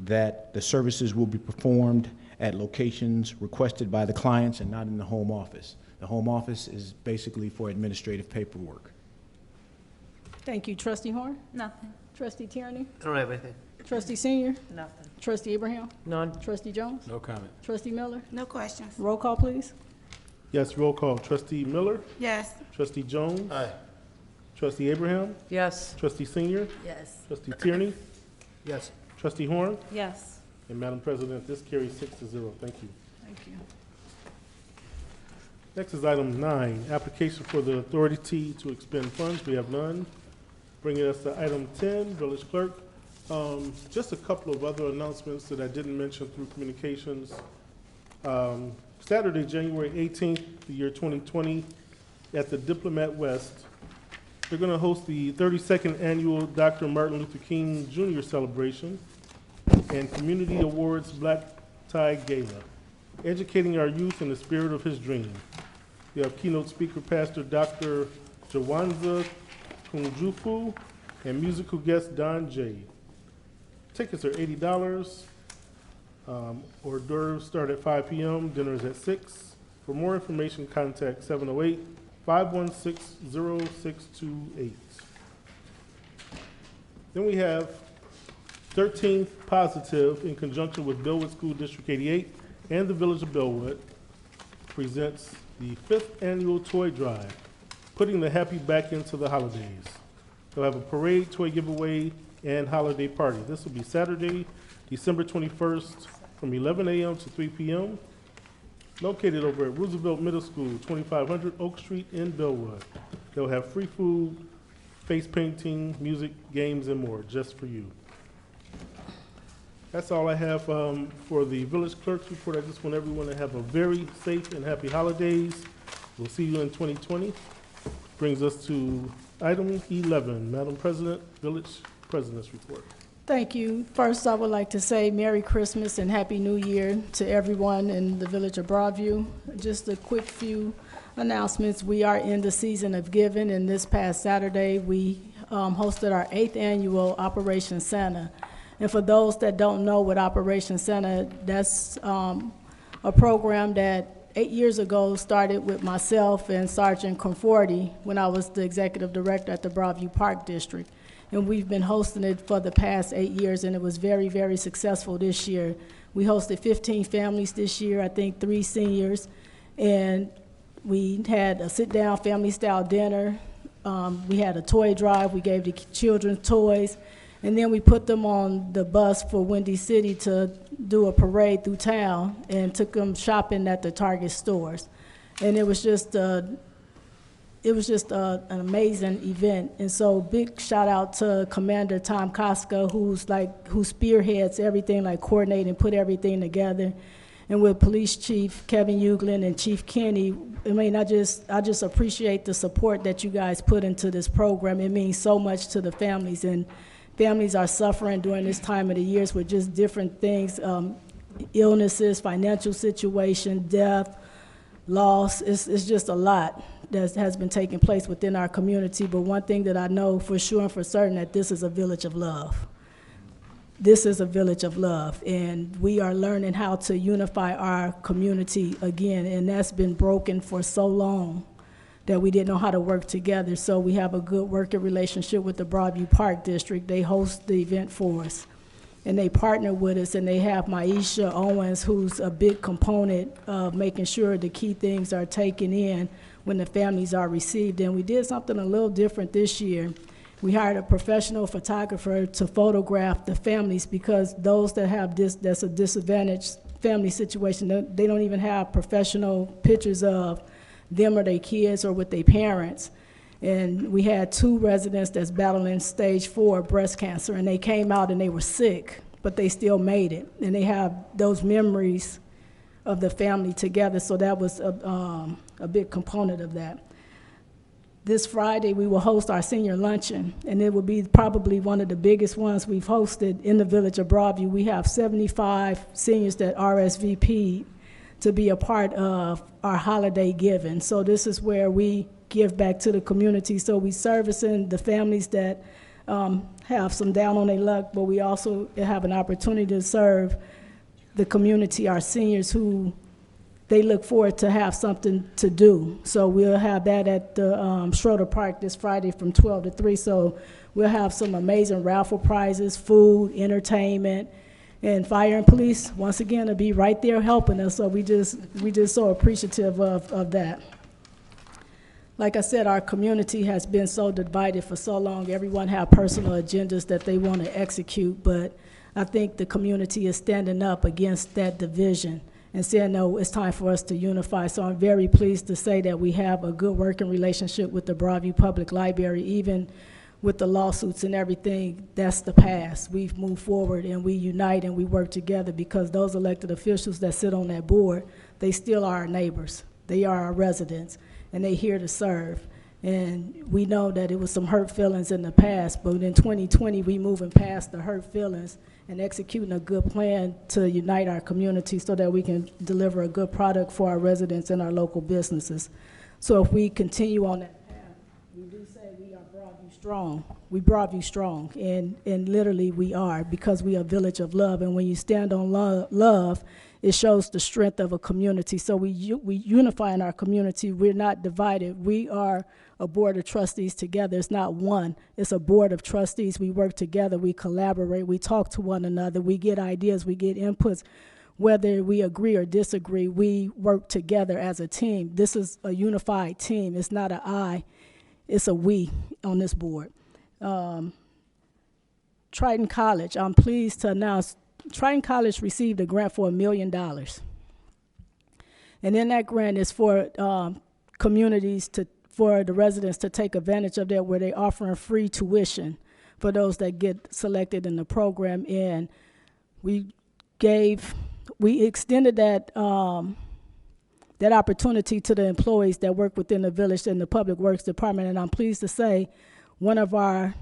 that the services will be performed at locations requested by the clients and not in the home office. The home office is basically for administrative paperwork. Thank you. Trustee Horn? Nothing. Trustee Tierney? I don't have anything. Trustee Senior? Nothing. Trustee Abraham? None. Trustee Jones? No comment. Trustee Miller? No questions. Roll call, please. Yes, roll call. Trustee Miller? Yes. Trustee Jones? Aye. Trustee Abraham? Yes. Trustee Senior? Yes. Trustee Tierney? Yes. Trustee Horn? Yes. And Madam President, this carries 6-0. Thank you. Thank you. Next is item 9, application for the authority to expend funds. We have none. Bringing us to item 10, Village Clerk. Just a couple of other announcements that I didn't mention through communications. Saturday, January 18th, the year 2020, at the Diplomat West, they're going to host the 32nd annual Dr. Martin Luther King Jr. celebration and Community Awards Black Tie Gala, educating our youth in the spirit of his dream. We have keynote speaker, Pastor Dr. Jawanza Kunjufu, and musical guest Don J. Tickets are $80. Hors d'oeuvres start at 5 p.m., dinner is at 6. For more information, contact 708-516-0628. Then we have 13th Positive, in conjunction with Bellwood School District 88 and the Village of Bellwood, presents the 5th annual toy drive, putting the happy back into the holidays. They'll have a parade, toy giveaway, and holiday party. This will be Saturday, December 21st, from 11 a.m. to 3 p.m., located over at Roosevelt Middle School, 2500 Oak Street in Bellwood. They'll have free food, face painting, music, games, and more, just for you. That's all I have for the village clerk's report. I just want everyone to have a very safe and happy holidays. We'll see you in 2020. Brings us to item 11, Madam President, Village President's Report. Thank you. First, I would like to say Merry Christmas and Happy New Year to everyone in the Village of Broadview. Just a quick few announcements. We are in the season of giving, and this past Saturday, we hosted our 8th annual Operation Santa. And for those that don't know what Operation Santa, that's a program that 8 years ago started with myself and Sergeant Conforti when I was the executive director at the Broadview Park District. And we've been hosting it for the past 8 years, and it was very, very successful this year. We hosted 15 families this year, I think 3 seniors, and we had a sit-down family-style dinner. We had a toy drive. We gave the children toys. And then we put them on the bus for Windy City to do a parade through town and took them shopping at the Target stores. And it was just an amazing event. And so big shout out to Commander Tom Koska, who spearheads everything, like coordinate and put everything together. and with Police Chief Kevin Uglin and Chief Kinney. I mean, I just appreciate the support that you guys put into this program. It means so much to the families, and families are suffering during this time of the years with just different things, illnesses, financial situation, death, loss. It's just a lot that has been taking place within our community. But one thing that I know for sure and for certain, that this is a village of love. This is a village of love, and we are learning how to unify our community again, and that's been broken for so long that we didn't know how to work together. So we have a good working relationship with the Broadview Park District. They host the event for us, and they partner with us, and they have Maisha Owens, who's a big component of making sure the key things are taken in when the families are received. And we did something a little different this year. We hired a professional photographer to photograph the families, because those that have that's a disadvantaged family situation, they don't even have professional pictures of them or their kids or with their parents. And we had 2 residents that's battling stage 4 breast cancer, and they came out and they were sick, but they still made it. And they have those memories of the family together, so that was a big component of that. This Friday, we will host our senior luncheon, and it will be probably one of the biggest ones we've hosted in the village of Broadview. We have 75 seniors that RSVP'd to be a part of our holiday giving. So this is where we give back to the community. So we servicing the families that have some down on their luck, but we also have an opportunity to serve the community, our seniors, who they look forward to have something to do. So we'll have that at the Schroeder Park this Friday from 12 to 3. So we'll have some amazing raffle prizes, food, entertainment, and fire and police, once again, will be right there helping us. So we just so appreciative of that. Like I said, our community has been so divided for so long. Everyone have personal agendas that they want to execute, but I think the community is standing up against that division and saying, no, it's time for us to unify. So I'm very pleased to say that we have a good working relationship with the Broadview Public Library. Even with the lawsuits and everything, that's the past. We've moved forward, and we unite and we work together, because those elected officials that sit on that board, they still are our neighbors. They are our residents, and they're here to serve. And we know that it was some hurt feelings in the past, but in 2020, we moving past the hurt feelings and executing a good plan to unite our community so that we can deliver a good product for our residents and our local businesses. So if we continue on that path, we do say we are Broadview strong. We Broadview strong, and literally we are, because we are a village of love. And when you stand on love, it shows the strength of a community. So we unify in our community. We're not divided. We are a board of trustees together. It's not one. It's a board of trustees. We work together. We collaborate. We talk to one another. We get ideas. We get inputs. Whether we agree or disagree, we work together as a team. This is a unified team. It's not an I. It's a we on this board. Triton College, I'm pleased to announce Triton College received a grant for $1 million. And in that grant is for communities for the residents to take advantage of that, where they're offering free tuition for those that get selected in the program. And we extended that that opportunity to the employees that work within the village and the Public Works Department. And I'm pleased to say one of our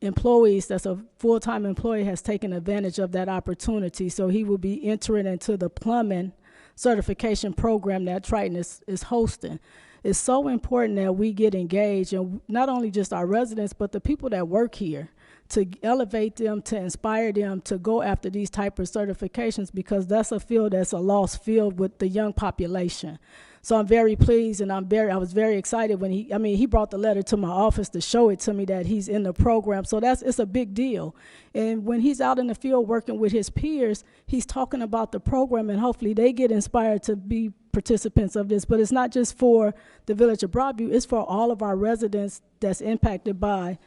employees that's a full-time employee has taken advantage of that opportunity. So he will be entering into the plumbing certification program that Triton is hosting. It's so important that we get engaged, and not only just our residents, but the people that work here, to elevate them, to inspire them to go after these type of certifications, because that's a field that's a lost field with the young population. So I'm very pleased, and I was very excited when he brought the letter to my office to show it to me that he's in the program. So it's a big deal. And when he's out in the field working with his peers, he's talking about the program, and hopefully they get inspired to be participants of this. But it's not just for the village of Broadview, it's for all of our residents that's impacted by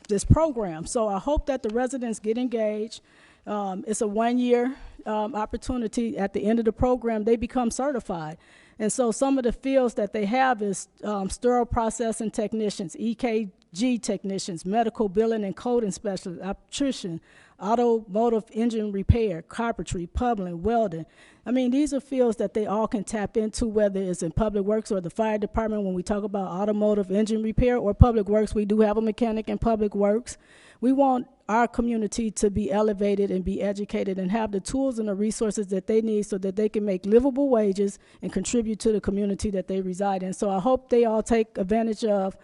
this program. So I hope that the residents get engaged. It's a 1-year opportunity at the end of the program, they become certified. And so some of the fields that they have is sterile processing technicians, EKG technicians, medical billing and coding specialists, obstetrician, automotive engine repair, carpentry, plumbing, welding. I mean, these are fields that they all can tap into, whether it's in public works or the fire department. When we talk about automotive engine repair or public works, we do have a mechanic in public works. We want our community to be elevated and be educated and have the tools and the resources that they need so that they can make livable wages and contribute to the community that they reside in. So I hope they all take advantage of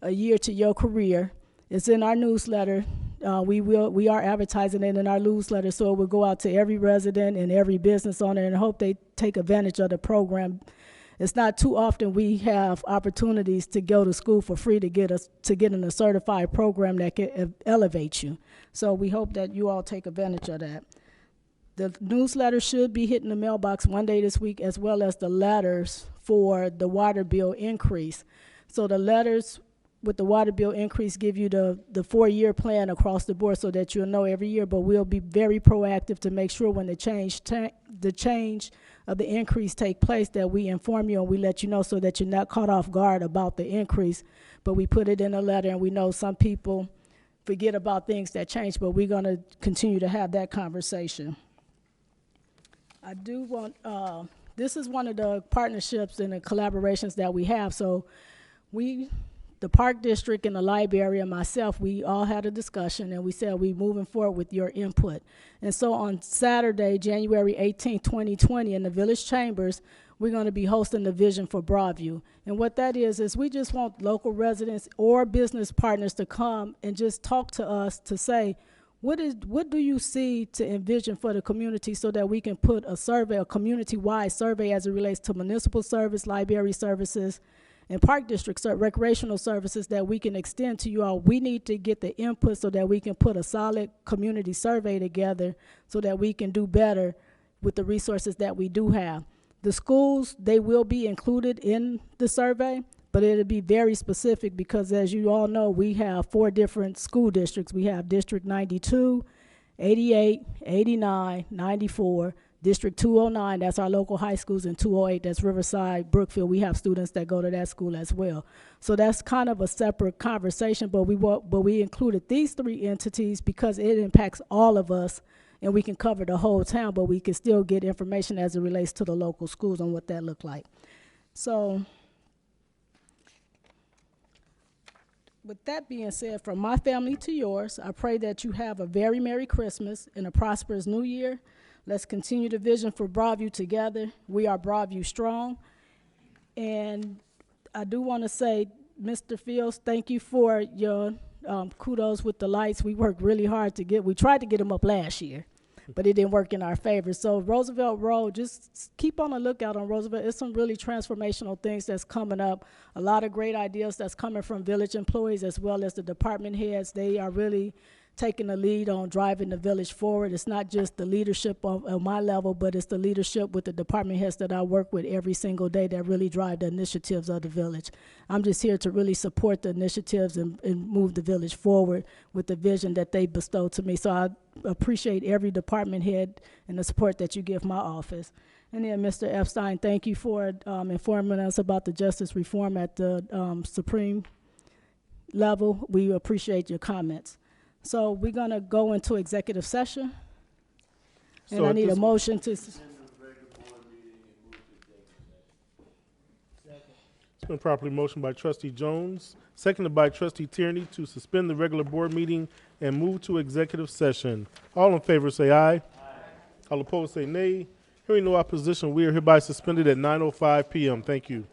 a year to your career. It's in our newsletter. We are advertising it in our newsletter, so it will go out to every resident and every business owner, and I hope they take advantage of the program. It's not too often we have opportunities to go to school for free to get in a certified program that can elevate you. So we hope that you all take advantage of that. The newsletter should be hitting the mailbox one day this week, as well as the letters for the water bill increase. So the letters with the water bill increase give you the 4-year plan across the board so that you'll know every year, but we'll be very proactive to make sure when the change of the increase take place that we inform you and we let you know so that you're not caught off guard about the increase, but we put it in a letter. And we know some people forget about things that change, but we're going to continue to have that conversation. I do want, this is one of the partnerships and the collaborations that we have. So the Park District and the library and myself, we all had a discussion and we said we moving forward with your input. And so on Saturday, January 18, 2020, in the Village Chambers, we're going to be hosting the Vision for Broadview. And what that is we just want local residents or business partners to come and just talk to us to say, what do you see to envision for the community so that we can put a survey, a community-wide survey as it relates to municipal service, library services, and Park District recreational services that we can extend to you all. We need to get the input so that we can put a solid community survey together so that we can do better with the resources that we do have. The schools, they will be included in the survey, but it'll be very specific because, as you all know, we have 4 different school districts. We have District 92, 88, 89, 94, District 209, that's our local high schools, and 208, that's Riverside, Brookfield. We have students that go to that school as well. So that's kind of a separate conversation, but we included these 3 entities because it impacts all of us, and we can cover the whole town, but we can still get information as it relates to the local schools and what that look like. So with that being said, from my family to yours, I pray that you have a very Merry Christmas and a prosperous New Year. Let's continue the vision for Broadview together. We are Broadview strong. And I do want to say, Mr. Fields, thank you for your kudos with the lights. We worked really hard we tried to get them up last year, but it didn't work in our favor. So Roosevelt Road, just keep on the lookout on Roosevelt. It's some really transformational things that's coming up. A lot of great ideas that's coming from village employees as well as the department heads. They are really taking the lead on driving the village forward. It's not just the leadership of my level, but it's the leadership with the department heads that I work with every single day that really drive the initiatives of the village. I'm just here to really support the initiatives and move the village forward with the vision that they bestow to me. So I appreciate every department head and the support that you give my office. And then, Mr. Epstein, thank you for informing us about the justice reform at the Supreme level. We appreciate your comments. So we're going to go into executive session. And I need a motion to... It's been properly motioned by Trustee Jones, seconded by Trustee Tierney to suspend the regular board meeting and move to executive session. All in favor say aye. Aye. All opposed say nay. Hearing no opposition, we are hereby suspended at 9:05 p.m. Thank you.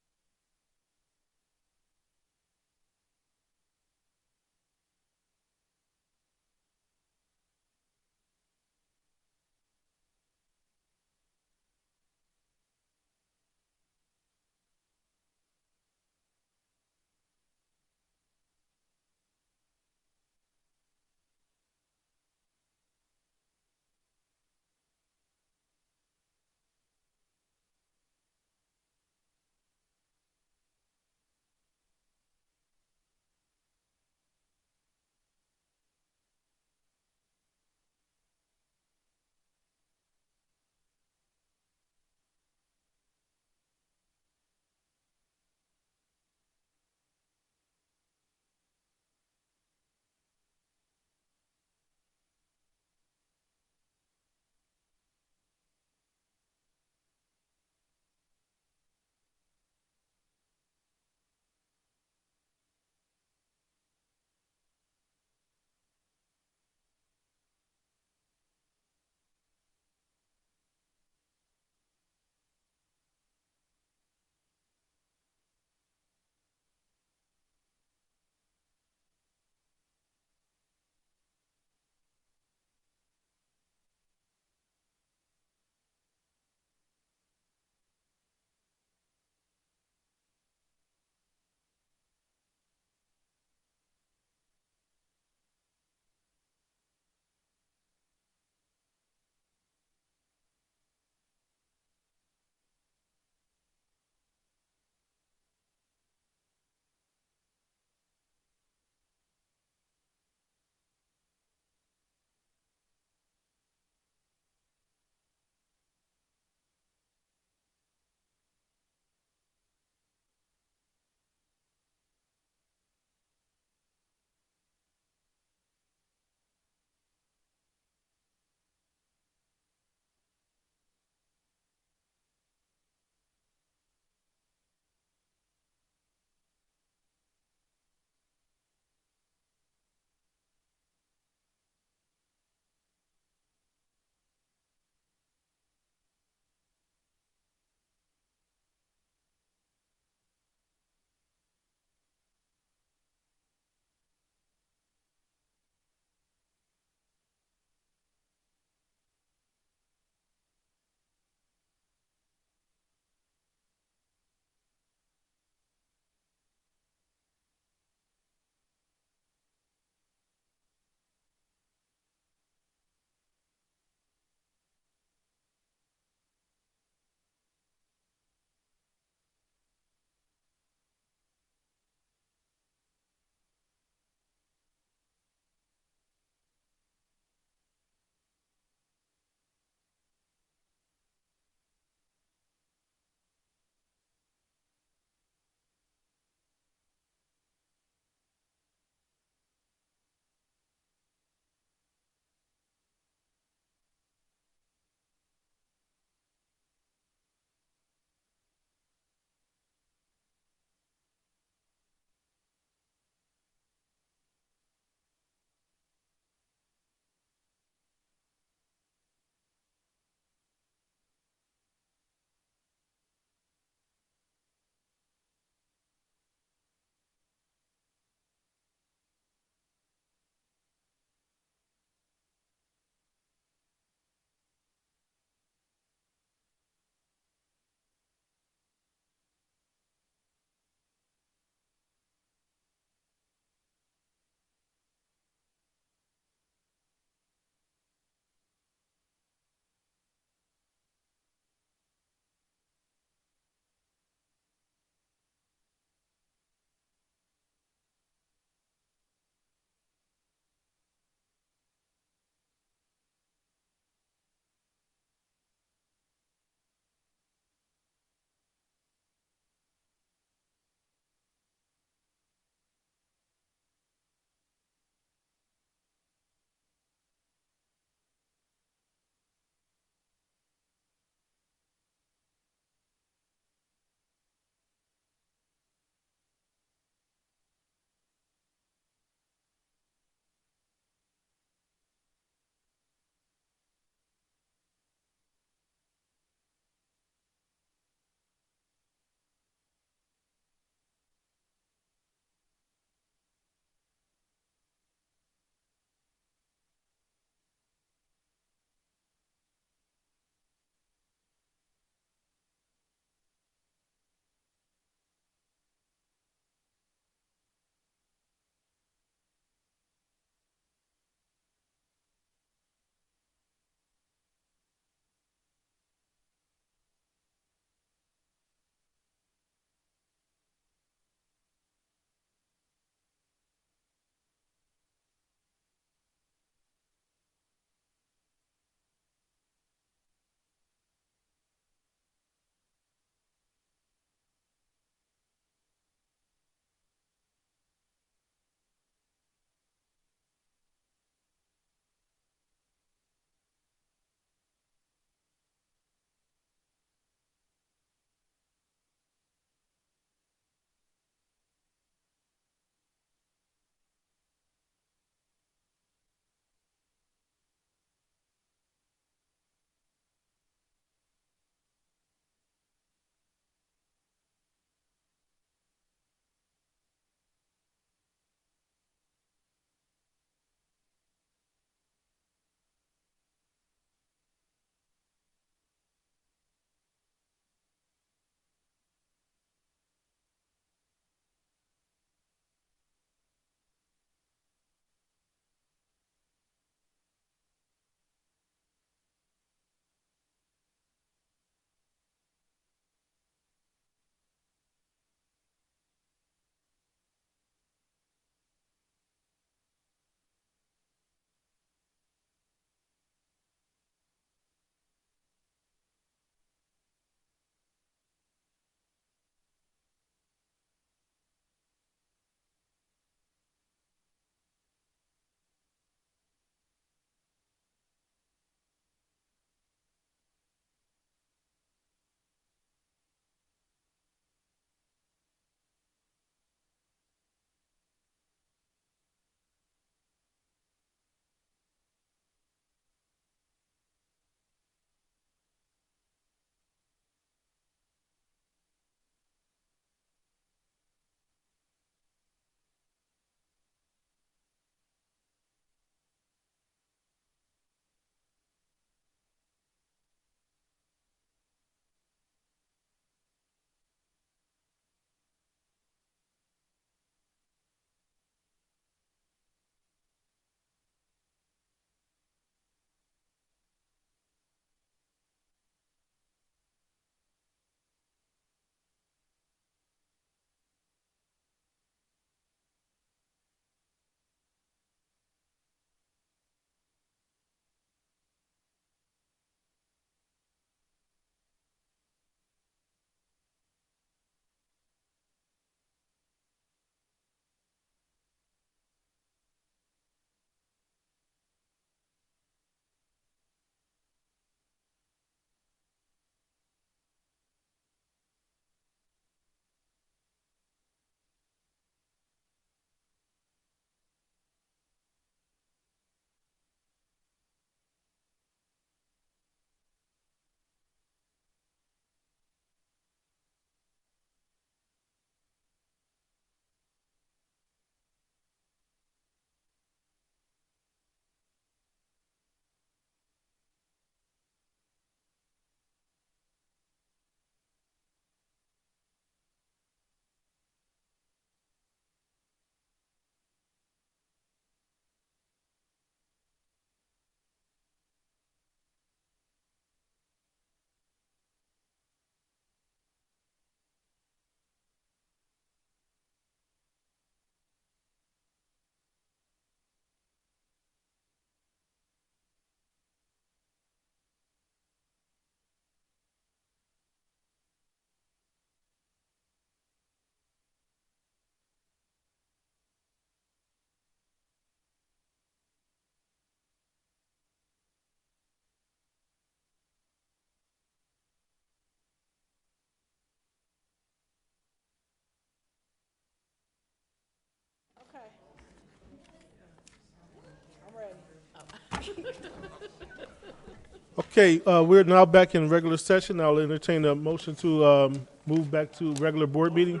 Okay, we're now back in regular session. I'll entertain a motion to move back to regular board meeting.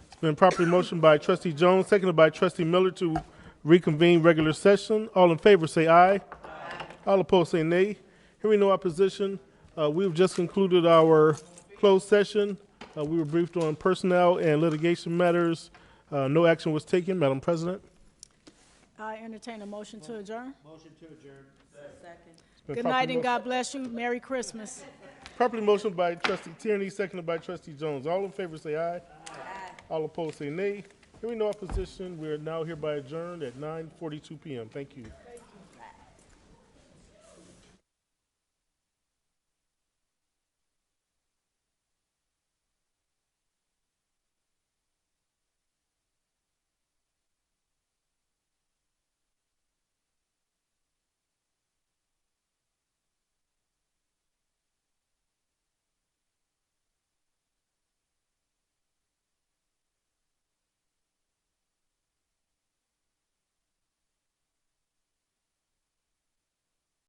It's been properly motioned by Trustee Jones, seconded by Trustee Miller to reconvene regular session. All in favor say aye. All opposed say nay. Hearing no opposition, we've just concluded our closed session. We were briefed on personnel and litigation matters. No action was taken, Madam President. I entertain a motion to adjourn. Motion to adjourn. Good night and God bless you. Merry Christmas. Properly motioned by Trustee Tierney, seconded by Trustee Jones. All in favor say aye. All opposed say nay. Hearing no opposition, we are now hereby adjourned at 9:42 p.m. Thank you.